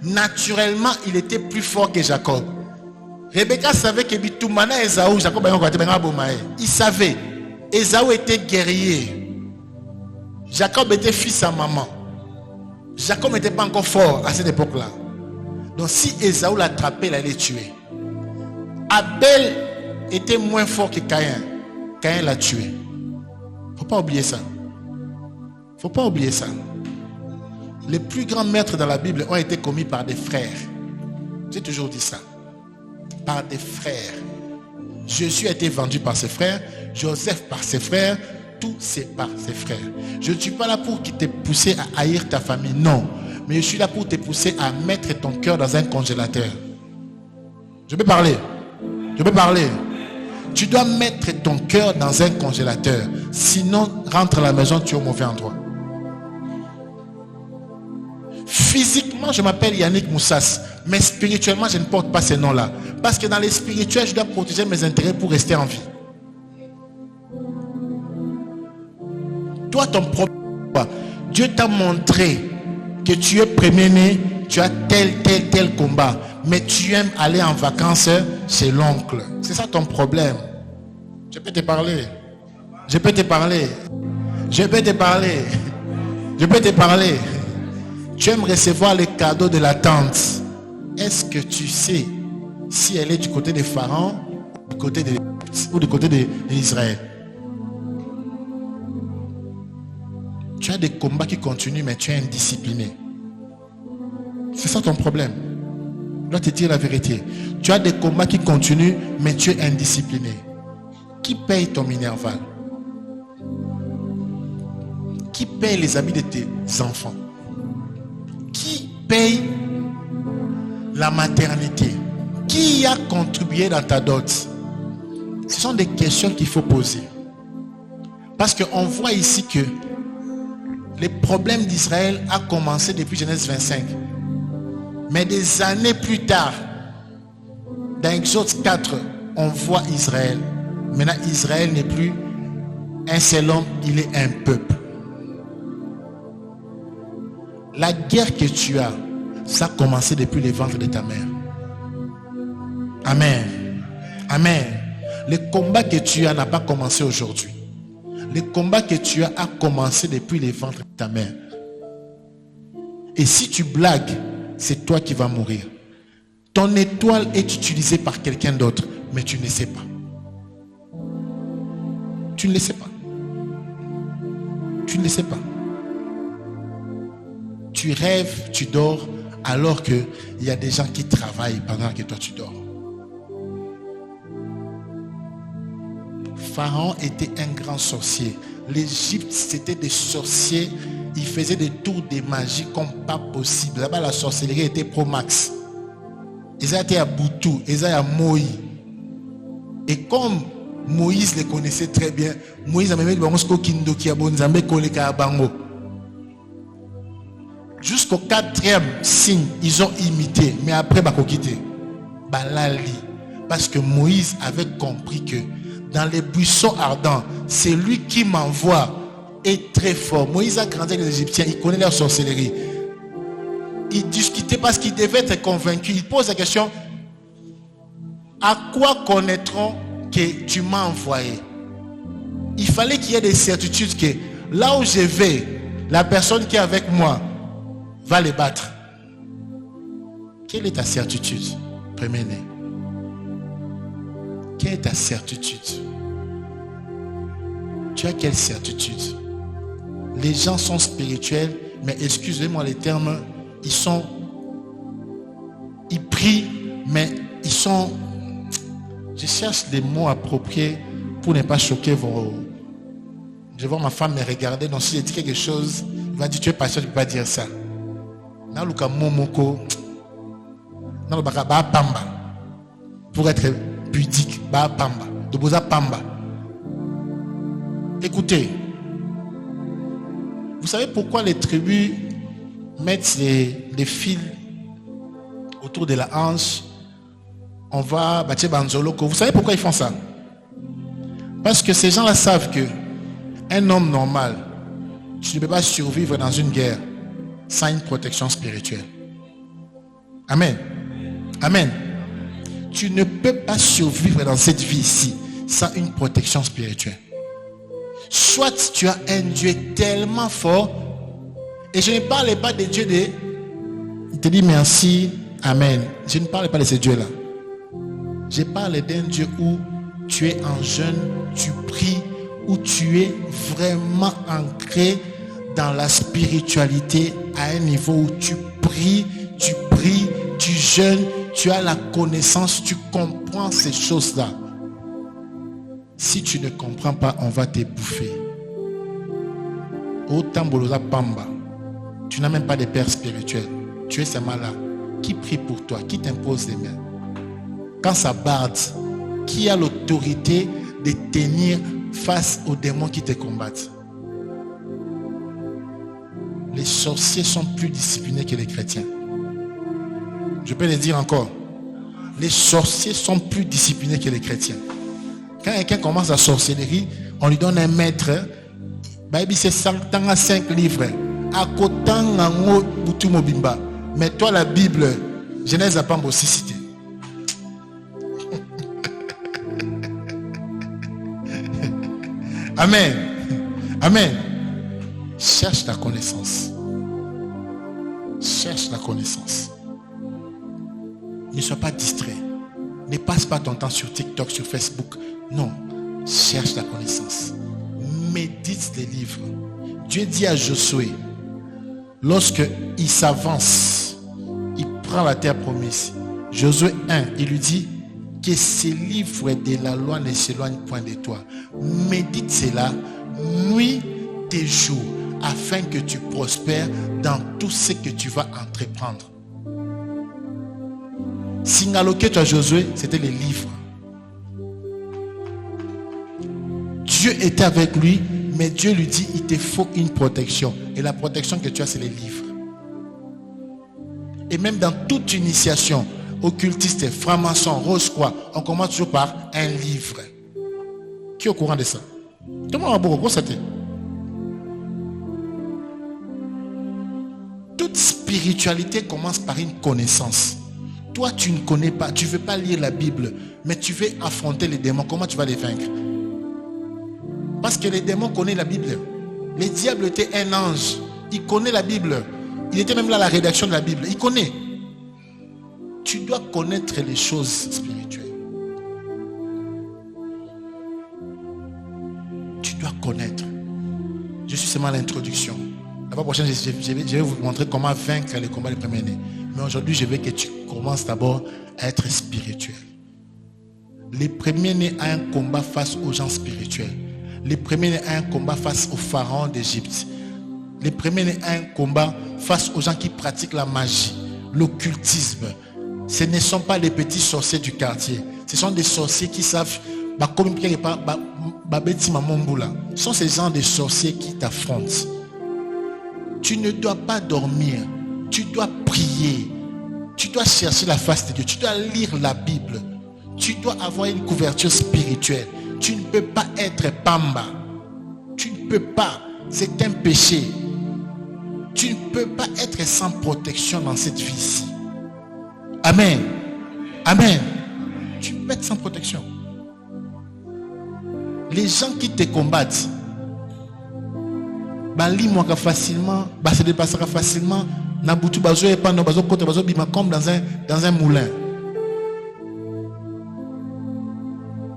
naturellement, il était plus fort que Jacob. Rebecca savait que Bitoumana Ésaü, Jacob, il savait. Ésaü était guerrier. Jacob était fils à maman. Jacob n'était pas encore fort à cette époque-là. Donc si Ésaü l'attrapait, il allait tuer. Abel était moins fort que Caïn. Caïn l'a tué. Faut pas oublier ça. Faut pas oublier ça. Les plus grands meurtres dans la Bible ont été commis par des frères. J'ai toujours dit ça. Par des frères. Jésus a été vendu par ses frères. Joseph par ses frères. Tout c'est par ses frères. Je ne suis pas là pour te pousser à haïr ta famille. Non. Mais je suis là pour te pousser à mettre ton cœur dans un congélateur. Je peux parler. Je peux parler. Tu dois mettre ton cœur dans un congélateur. Sinon, rentre à la maison, tu es au mauvais endroit. Physiquement, je m'appelle Yannick Moussas. Mais spirituellement, je ne porte pas ces noms-là. Parce que dans les spirituels, je dois protéger mes intérêts pour rester en vie. Toi, ton problème, Dieu t'a montré que tu es premier-né, tu as tel combat. Mais tu aimes aller en vacances chez l'oncle. C'est ça ton problème. Je peux te parler. Je peux te parler. Je peux te parler. Je peux te parler. Tu aimes recevoir les cadeaux de la tante. Est-ce que tu sais si elle est du côté des Pharaons ou du côté d'Israël? Tu as des combats qui continuent, mais tu es indiscipliné. C'est ça ton problème. Je dois te dire la vérité. Tu as des combats qui continuent, mais tu es indiscipliné. Qui paye ton minerval? Qui paye les habits de tes enfants? Qui paye la maternité? Qui a contribué dans ta dot? Ce sont des questions qu'il faut poser. Parce qu'on voit ici que les problèmes d'Israël a commencé depuis Genèse 25. Mais des années plus tard, dans Exode 4, on voit Israël. Maintenant, Israël n'est plus un seul homme, il est un peuple. La guerre que tu as, ça a commencé depuis le ventre de ta mère. Amen. Amen. Le combat que tu as n'a pas commencé aujourd'hui. Le combat que tu as a commencé depuis le ventre de ta mère. Et si tu blagues, c'est toi qui vas mourir. Ton étoile est utilisée par quelqu'un d'autre, mais tu ne sais pas. Tu ne le sais pas. Tu ne le sais pas. Tu rêves, tu dors, alors qu'il y a des gens qui travaillent pendant que toi tu dors. Pharaon était un grand sorcier. L'Égypte, c'était des sorciers. Ils faisaient des tours de magie comme pas possible. Là-bas, la sorcellerie était pro max. Ils étaient à Boutou, ils étaient à Moïse. Et comme Moïse les connaissait très bien, Moïse a même dit jusqu'au 4e signe, ils ont imité. Mais après, ils ont quitté. Parce que Moïse avait compris que dans les buissons ardents, c'est lui qui m'envoie est très fort. Moïse a grandi avec les Égyptiens, il connaît leur sorcellerie. Il discutait parce qu'il devait être convaincu. Il pose la question: à quoi connaîtront que tu m'as envoyé? Il fallait qu'il y ait des certitudes que là où je vais, la personne qui est avec moi Va les battre. Quelle est ta certitude, premier-né? Quelle est ta certitude? Tu as quelle certitude? Les gens sont spirituels, mais excusez-moi les termes, ils prient, mais ils sont... Je cherche des mots appropriés pour ne pas choquer vos... Je vois ma femme me regarder, donc si je dis quelque chose, il va dire, tu es pasteur, tu ne peux pas dire ça. Pour être pudique, écoutez, vous savez pourquoi les tribus mettent les fils autour de la hanche? On va bâtir Banzoloko. Vous savez pourquoi ils font ça? Parce que ces gens-là savent que un homme normal, tu ne peux pas survivre dans une guerre sans une protection spirituelle. Amen. Amen. Tu ne peux pas survivre dans cette vie ici sans une protection spirituelle. Soit tu as un Dieu tellement fort, et je ne parle pas des dieux de... Il te dit merci, amen. Je ne parle pas de ces dieux-là. Je parle d'un Dieu où tu es en jeûne, tu pries, où tu es vraiment ancré dans la spiritualité à un niveau où tu pries, tu jeûnes, tu as la connaissance, tu comprends ces choses-là. Si tu ne comprends pas, on va te bouffer. Autant Bolosa Pamba, tu n'as même pas de père spirituel. Tu es seulement là. Qui prie pour toi? Qui t'impose les mains? Quand ça barde, qui a l'autorité de tenir face aux démons qui te combattent? Les sorciers sont plus disciplinés que les chrétiens. Je peux le dire encore. Les sorciers sont plus disciplinés que les chrétiens. Quand quelqu'un commence la sorcellerie, on lui donne un maître. C'est 5 livres. À côté, mais toi, la Bible, Genèse n'a pas aussi cité. Amen. Amen. Cherche la connaissance. Cherche la connaissance. Ne sois pas distrait. Ne passe pas ton temps sur TikTok, sur Facebook. Non. Cherche la connaissance. Médite les livres. Dieu dit à Josué, lorsque il s'avance, il prend la terre promise. Josué 1, il lui dit que ces livres de la loi ne s'éloignent point de toi. Médite cela nuit et jour afin que tu prospères dans tout ce que tu vas entreprendre. Singaloké, tu as Josué, c'était les livres. Dieu était avec lui, mais Dieu lui dit, il te faut une protection. Et la protection que tu as, c'est les livres. Et même dans toute initiation, occultiste, franc-maçon, rose-croix, on commence toujours par un livre. Qui est au courant de ça? Tout le monde a beaucoup, c'était. Toute spiritualité commence par une connaissance. Toi, tu ne connais pas, tu ne veux pas lire la Bible, mais tu veux affronter les démons. Comment tu vas les vaincre? Parce que les démons connaissent la Bible. Le diable était un ange. Il connaît la Bible. Il était même là à la rédaction de la Bible. Il connaît. Tu dois connaître les choses spirituelles. Tu dois connaître. Je suis seulement à l'introduction. La fois prochaine, je vais vous montrer comment vaincre les combats des premiers-nés. Mais aujourd'hui, je veux que tu commences d'abord à être spirituel. Les premiers-nés ont un combat face aux gens spirituels. Les premiers-nés ont un combat face aux pharaons d'Égypte. Les premiers-nés ont un combat face aux gens qui pratiquent la magie, l'occultisme. Ce ne sont pas les petits sorciers du quartier. Ce sont des sorciers qui savent. Ce sont ces gens de sorciers qui t'affrontent. Tu ne dois pas dormir. Tu dois prier. Tu dois chercher la face de Dieu. Tu dois lire la Bible. Tu dois avoir une couverture spirituelle. Tu ne peux pas être pamba. Tu ne peux pas. C'est un péché. Tu ne peux pas être sans protection dans cette vie-ci. Amen. Amen. Tu peux être sans protection. Les gens qui te combattent, facilement, se dépassera facilement Nabutu bazo et pas non bazo côté bazo bima comme dans un moulin.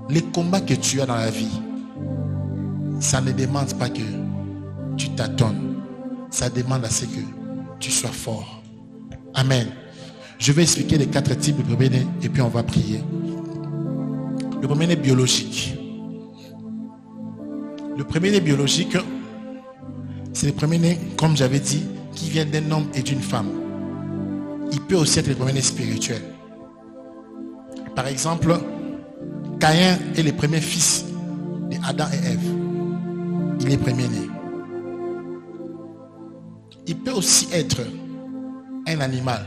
Les combats que tu as dans la vie, ça ne demande pas que tu tâtonnes. Ça demande à ce que tu sois fort. Amen. Je vais expliquer les 4 types de premier-né et puis on va prier. Le premier-né biologique. Le premier-né biologique, c'est le premier-né, comme j'avais dit, qui vient d'un homme et d'une femme. Il peut aussi être le premier-né spirituel. Par exemple, Caïn est le premier fils d'Adam et Ève. Il est premier-né. Il peut aussi être un animal.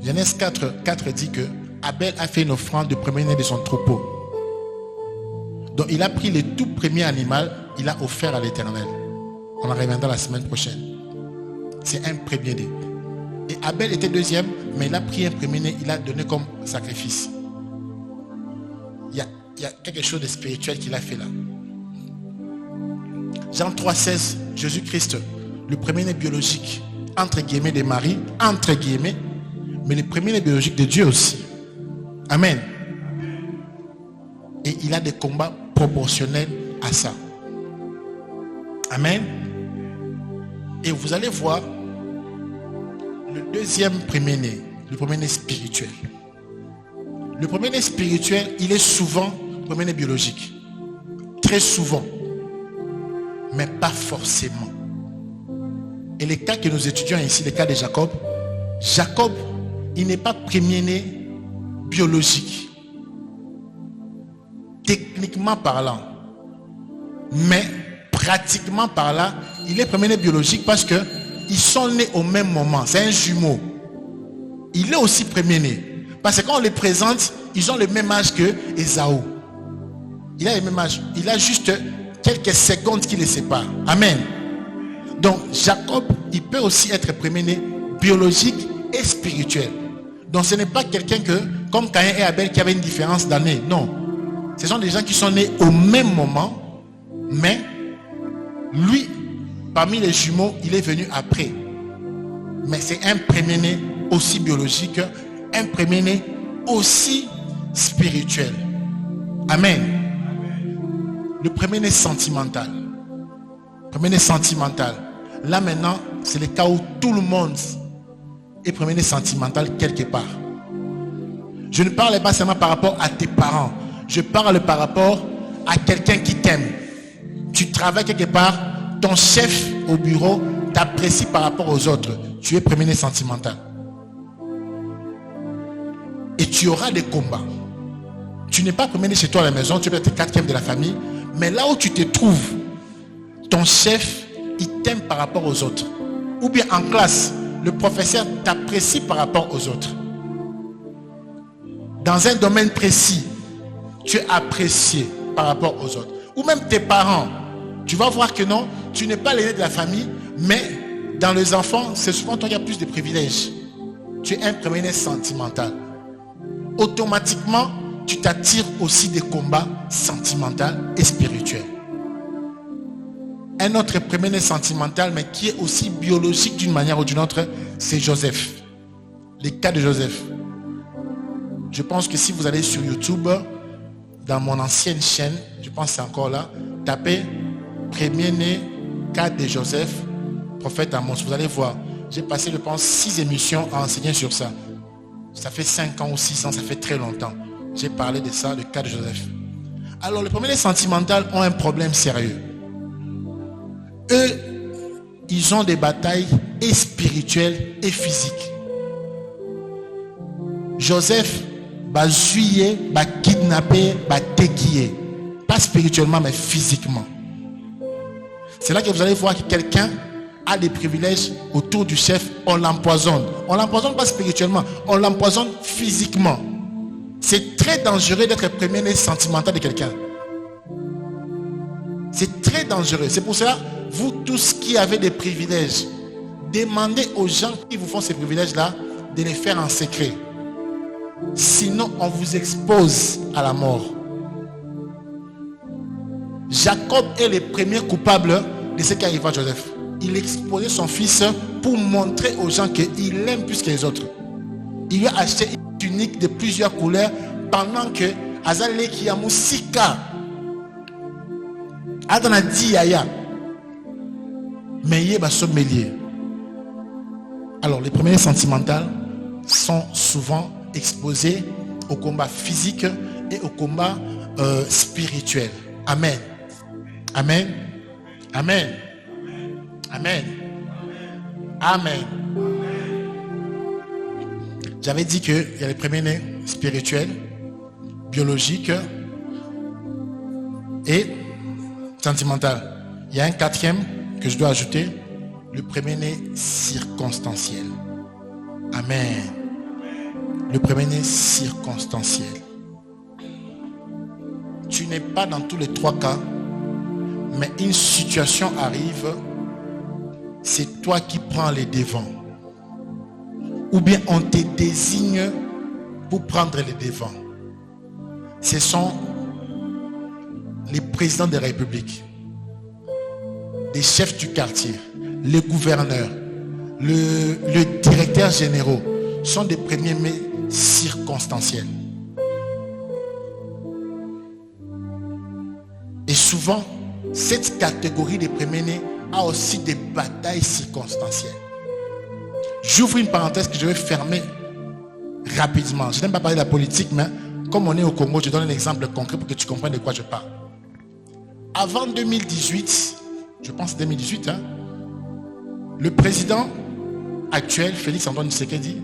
Genèse 4 dit que Abel a fait une offrande de premier-né de son troupeau. Donc il a pris le tout premier animal, il a offert à l'Éternel. On en reviendra la semaine prochaine. C'est un premier-né. Et Abel était deuxième, mais il a pris un premier-né, il a donné comme sacrifice. Il y a quelque chose de spirituel qu'il a fait là. Jean 3,16, Jésus-Christ, le premier-né biologique, entre guillemets de Marie, entre guillemets, mais le premier-né biologique de Dieu aussi. Amen. Et il a des combats proportionnels à ça. Amen. Et vous allez voir le deuxième premier-né, le premier-né spirituel. Le premier-né spirituel, il est souvent premier-né biologique. Très souvent. Mais pas forcément. Et les cas que nous étudions ici, les cas de Jacob, Jacob, il n'est pas premier-né biologique. Techniquement parlant. Mais pratiquement parlant, il est premier-né biologique parce que ils sont nés au même moment. C'est un jumeau. Il est aussi premier-né. Parce que quand on les présente, ils ont le même âge que Ésaü. Il a le même âge. Il a juste quelques secondes qui les séparent. Amen. Donc Jacob, il peut aussi être premier-né biologique et spirituel. Donc ce n'est pas quelqu'un que, comme Caïn et Abel, qui avaient une différence d'année. Non. Ce sont des gens qui sont nés au même moment, mais lui, parmi les jumeaux, il est venu après. Mais c'est un premier-né aussi biologique, un premier-né aussi spirituel. Amen. Le premier-né sentimental. Premier-né sentimental. Là maintenant, c'est le cas où tout le monde est premier-né sentimental quelque part. Je ne parle pas seulement par rapport à tes parents. Je parle par rapport à quelqu'un qui t'aime. Tu travailles quelque part, ton chef au bureau t'apprécie par rapport aux autres. Tu es premier-né sentimental. Et tu auras des combats. Tu n'es pas premier-né chez toi à la maison, tu peux être quatrième de la famille. Mais là où tu te trouves, ton chef, il t'aime par rapport aux autres. Ou bien en classe, le professeur t'apprécie par rapport aux autres. Dans un domaine précis, tu es apprécié par rapport aux autres. Ou même tes parents. Tu vas voir que non, tu n'es pas l'aîné de la famille, mais dans les enfants, c'est souvent toi qui as plus de privilèges. Tu es un premier-né sentimental. Automatiquement, tu t'attires aussi des combats sentimentaux et spirituels. Un autre premier-né sentimental, mais qui est aussi biologique d'une manière ou d'une autre, c'est Joseph. Les cas de Joseph. Je pense que si vous allez sur YouTube, dans mon ancienne chaîne, je pense que c'est encore là, tapez premier-né, cas de Joseph, prophète Amos. Vous allez voir, j'ai passé, je pense, 6 émissions à enseigner sur ça. Ça fait 5 ans ou 6 ans, ça fait très longtemps. J'ai parlé de ça, le cas de Joseph. Alors, les premiers sentimentaux ont un problème sérieux. Eux, ils ont des batailles et spirituelles et physiques. Joseph va juiller, va kidnapper, va déguiller. Pas spirituellement, mais physiquement. C'est là que vous allez voir que quelqu'un a des privilèges autour du chef, on l'empoisonne. On l'empoisonne pas spirituellement, on l'empoisonne physiquement. C'est très dangereux d'être premier-né sentimental de quelqu'un. C'est très dangereux. C'est pour cela, vous tous qui avez des privilèges, demandez aux gens qui vous font ces privilèges-là de les faire en secret. Sinon, on vous expose à la mort. Jacob est le premier coupable de ce qui arrive à Joseph. Il exposait son fils pour montrer aux gens qu'il l'aime plus que les autres. Il lui a acheté une tunique de plusieurs couleurs pendant que Azalé qui a Moussika Adana dit Yaya. Mais il est sommelier. Alors les premiers sentimentales sont souvent exposés au combat physique et au combat spirituel. Amen. Amen. Amen. Amen. Amen. J'avais dit qu'il y a les premiers-nés spirituels, biologiques et sentimentaux. Il y a un quatrième que je dois ajouter, le premier-né circonstanciel. Amen. Le premier-né circonstanciel. Tu n'es pas dans tous les trois cas, mais une situation arrive, c'est toi qui prends les devants. Ou bien on te désigne pour prendre les devants. Ce sont les présidents des républiques, des chefs du quartier, les gouverneurs, le directeur généraux sont des premiers mais circonstanciels. Et souvent, cette catégorie des premiers-nés a aussi des batailles circonstancielles. J'ouvre une parenthèse que je vais fermer rapidement. Je n'aime pas parler de la politique, mais comme on est au Congo, je donne un exemple concret pour que tu comprennes de quoi je parle. Avant 2018, je pense 2018, le président actuel, Félix Antoine Tshisekedi,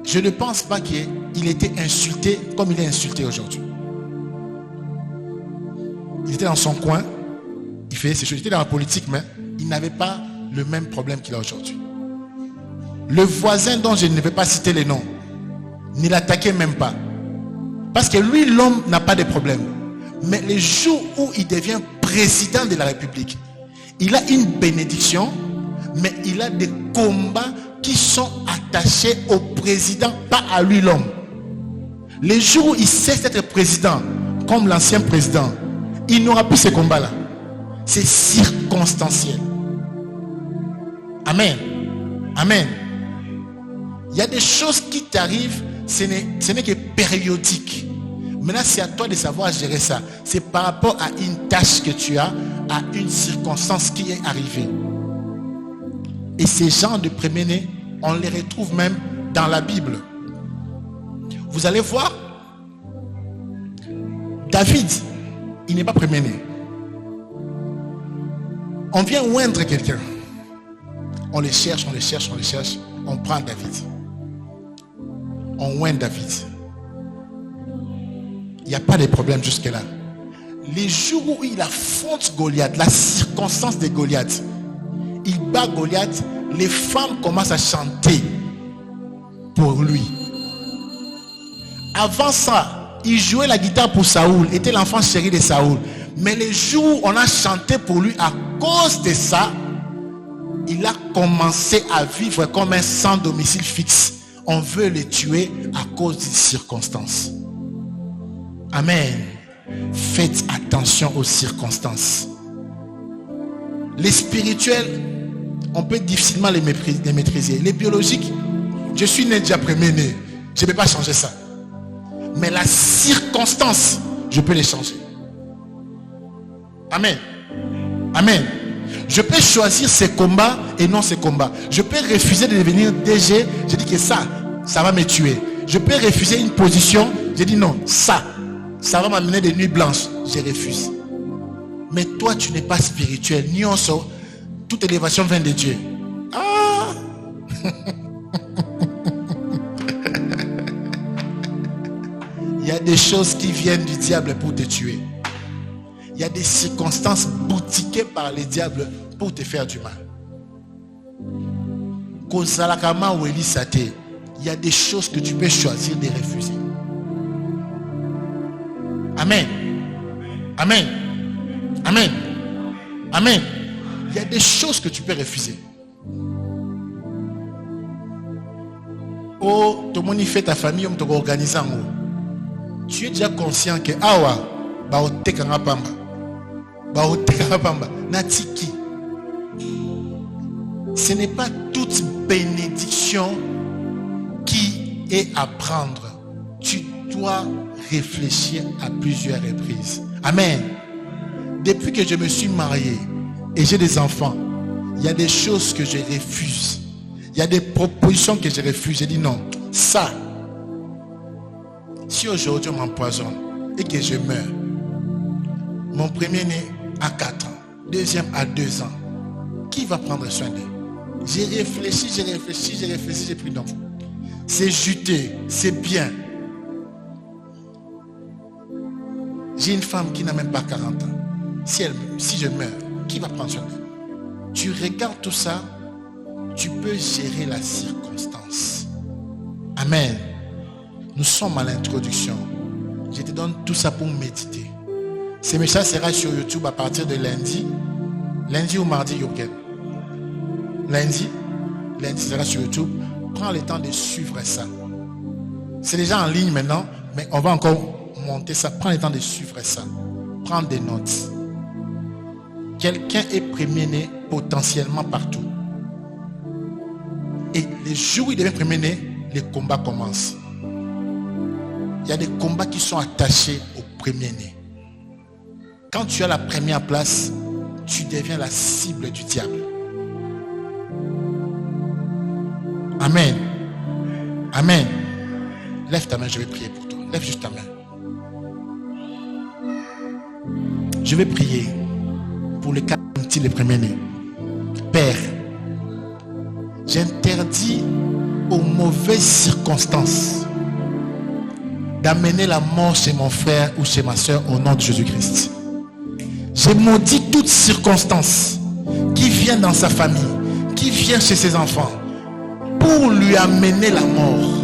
je ne pense pas qu'il était insulté comme il est insulté aujourd'hui. Il était dans son coin, il faisait ses choses, il était dans la politique, mais il n'avait pas le même problème qu'il a aujourd'hui. Le voisin dont je ne vais pas citer les noms, ne l'attaquait même pas. Parce que lui, l'homme n'a pas de problème. Mais le jour où il devient président de la République, il a une bénédiction, mais il a des combats qui sont attachés au président, pas à lui l'homme. Les jours où il cesse d'être président, comme l'ancien président, il n'aura plus ces combats-là. C'est circonstanciel. Amen. Amen. Il y a des choses qui t'arrivent, ce n'est que périodique. Maintenant, c'est à toi de savoir gérer ça. C'est par rapport à une tâche que tu as, à une circonstance qui est arrivée. Et ces gens de premier-né, on les retrouve même dans la Bible. Vous allez voir, David, il n'est pas premier-né. On vient oindre quelqu'un. On le cherche, on le cherche, on le cherche. On prend David. On oint David. Il n'y a pas de problème jusque-là. Les jours où il affronte Goliath, la circonstance de Goliath, il bat Goliath, les femmes commencent à chanter pour lui. Avant ça, il jouait la guitare pour Saoul, était l'enfant chéri de Saoul. Mais les jours où on a chanté pour lui, à cause de ça, il a commencé à vivre comme un sans domicile fixe. On veut le tuer à cause des circonstances. Amen. Faites attention aux circonstances. Les spirituels, on peut difficilement les maîtriser. Les biologiques, je suis né déjà premier-né. Je ne peux pas changer ça. Mais la circonstance, je peux les changer. Amen. Amen. Je peux choisir ces combats et non ces combats. Je peux refuser de devenir DG. Je dis que ça va me tuer. Je peux refuser une position. Je dis non, ça va m'amener des nuits blanches. Je refuse. Mais toi, tu n'es pas spirituel. Ni on sort. Toute élévation vient de Dieu. Ah! Il y a des choses qui viennent du diable pour te tuer. Il y a des circonstances boutiquées par les diables pour te faire du mal. Il y a des choses que tu peux choisir de refuser. Amen. Amen. Amen. Amen. Il y a des choses que tu peux refuser. Oh, tout le monde fait ta famille, on te organise en haut. Tu es déjà conscient que awa ba otekanga pamba. Ba otekanga pamba. Natiki. Ce n'est pas toute bénédiction qui est à prendre. Tu dois réfléchir à plusieurs reprises. Amen. Depuis que je me suis marié et j'ai des enfants, il y a des choses que je refuse. Il y a des propositions que je refuse. J'ai dit non. Ça, si aujourd'hui on m'empoisonne et que je meurs, mon premier-né a 4 ans, deuxième a 2 ans, qui va prendre soin d'eux? J'ai réfléchi, j'ai pris non. C'est juteux, c'est bien. J'ai une femme qui n'a même pas 40 ans. Si je meurs, qui va prendre soin d'elle? Tu regardes tout ça, tu peux gérer la circonstance. Amen. Nous sommes à l'introduction. Je te donne tout ça pour méditer. Ce message sera sur YouTube à partir de lundi. Lundi ou mardi, Yoken. Lundi sera sur YouTube. Prends le temps de suivre ça. C'est déjà en ligne maintenant, mais on va encore monter ça. Prends le temps de suivre ça. Prends des notes. Quelqu'un est premier-né potentiellement partout. Et les jours où il devient premier-né, les combats commencent. Il y a des combats qui sont attachés au premier-né. Quand tu as la première place, tu deviens la cible du diable. Amen. Amen. Lève ta main, je vais prier pour toi. Lève juste ta main. Je vais prier pour le cas le premier-né. Père, j'interdis aux mauvaises circonstances d'amener la mort chez mon frère ou chez ma soeur au nom de Jésus-Christ. Je maudis toute circonstance qui vient dans sa famille, qui vient chez ses enfants pour lui amener la mort.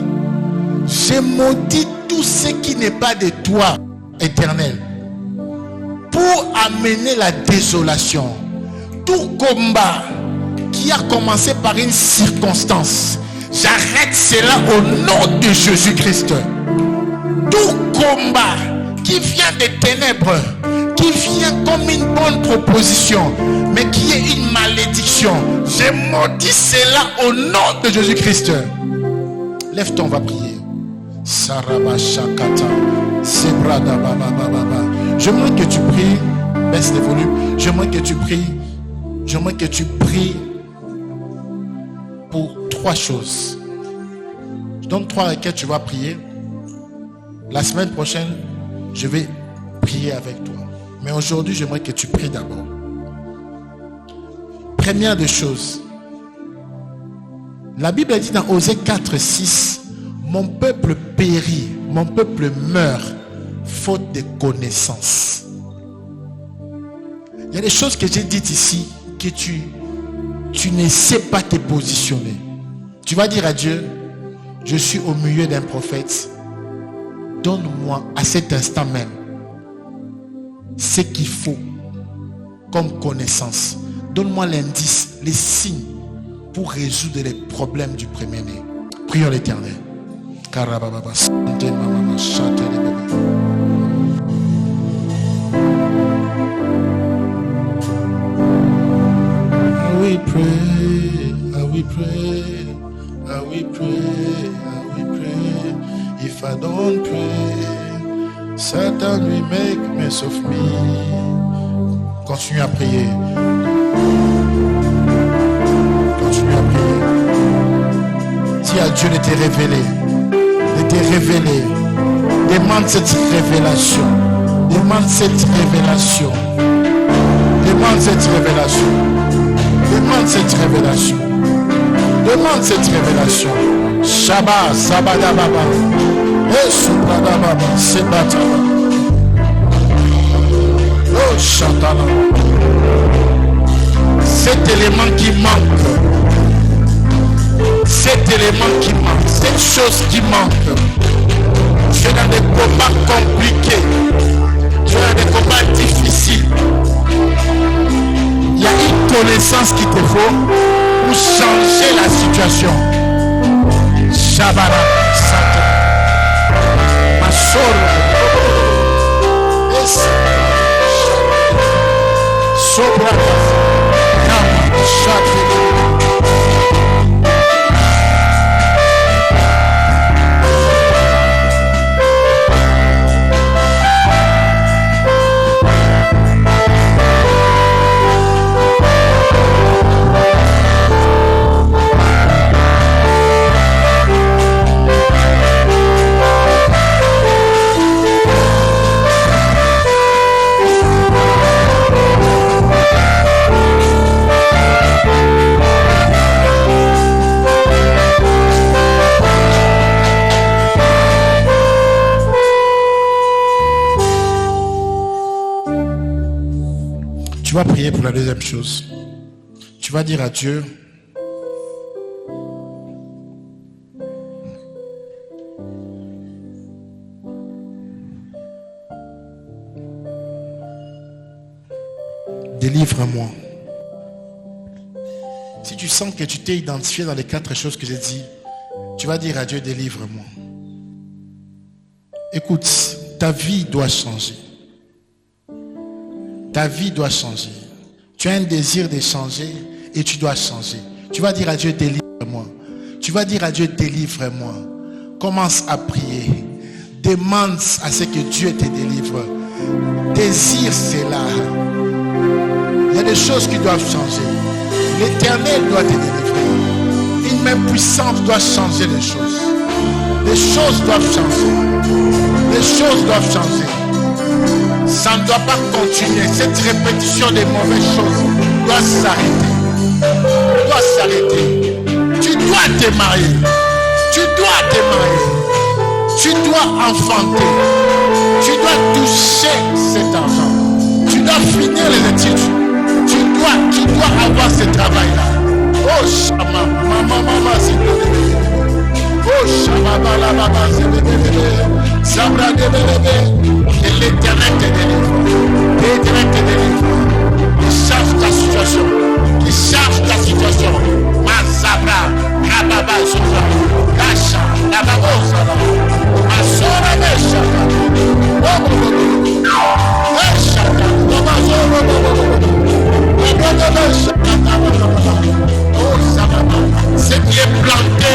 Je maudis tout ce qui n'est pas de toi, éternel, pour amener la désolation. Tout combat qui a commencé par une circonstance, j'arrête cela au nom de Jésus-Christ. Tout combat qui vient des ténèbres, qui vient comme une bonne proposition, mais qui est une malédiction, je maudis cela au nom de Jésus-Christ. Lève-toi, on va prier. J'aimerais que tu pries, baisse les volumes, j'aimerais que tu pries pour 3 choses. Je donne 3 requêtes, tu vas prier. La semaine prochaine, je vais prier avec toi. Mais aujourd'hui, j'aimerais que tu pries d'abord. Première des choses, la Bible dit dans Osée 4:6, mon peuple périt, mon peuple meurt, faute de connaissances. Il y a des choses que j'ai dites ici que tu ne sais pas te positionner. Tu vas dire à Dieu, je suis au milieu d'un prophète. Donne-moi à cet instant même ce qu'il faut comme connaissance. Donne-moi l'indice, les signes pour résoudre les problèmes du premier-né. Prions l'Éternel. We pray, we pray, we pray, we pray. If I don't pray, Satan will make mess of me. Continue à prier. Continue à prier. Dis à Dieu de te révéler. De te révéler. Demande cette révélation. Demande cette révélation. Demande cette révélation. Demande cette révélation. Demande cette révélation. Shabbat, Sabada Baba. Et Subrada Baba, Sebata. Oh, Shatala. Cet élément qui manque. Cet élément qui manque. Cette chose qui manque. Tu es dans des combats compliqués. Tu es dans des combats difficiles. Il y a une connaissance qu'il te faut pour changer la situation. Shabara, Satan, Masoro, Sobra, Kama, Shate, vas prier pour la deuxième chose. Tu vas dire à Dieu, délivre-moi. Si tu sens que tu t'es identifié dans les 4 choses que j'ai dit, tu vas dire à Dieu, délivre-moi. Écoute, ta vie doit changer. Ta vie doit changer. Tu as un désir de changer et tu dois changer. Tu vas dire à Dieu, délivre-moi. Tu vas dire à Dieu, délivre-moi. Commence à prier. Demande à ce que Dieu te délivre. Désire cela. Il y a des choses qui doivent changer. L'Éternel doit te délivrer. Une main puissante doit changer les choses. Les choses doivent changer. Les choses doivent changer. Ça ne doit pas continuer. Cette répétition des mauvaises choses doit s'arrêter. Doit s'arrêter. Tu dois te marier. Tu dois te marier. Tu dois enfanter. Tu dois toucher cet argent. Tu dois finir les études. Tu dois avoir ce travail-là. Oh, Shama, maman, c'est bébé. Oh, Shama, baba, c'est bébé. Zabra de bébé. Et l'Éternel te délivre. L'Éternel te délivre. Il change ta situation. Il change ta situation. Ma Zabra, Rababa, Zoza, Gacha, Rababo, Zala. Ma Sora, Mesha. Ce qui est planté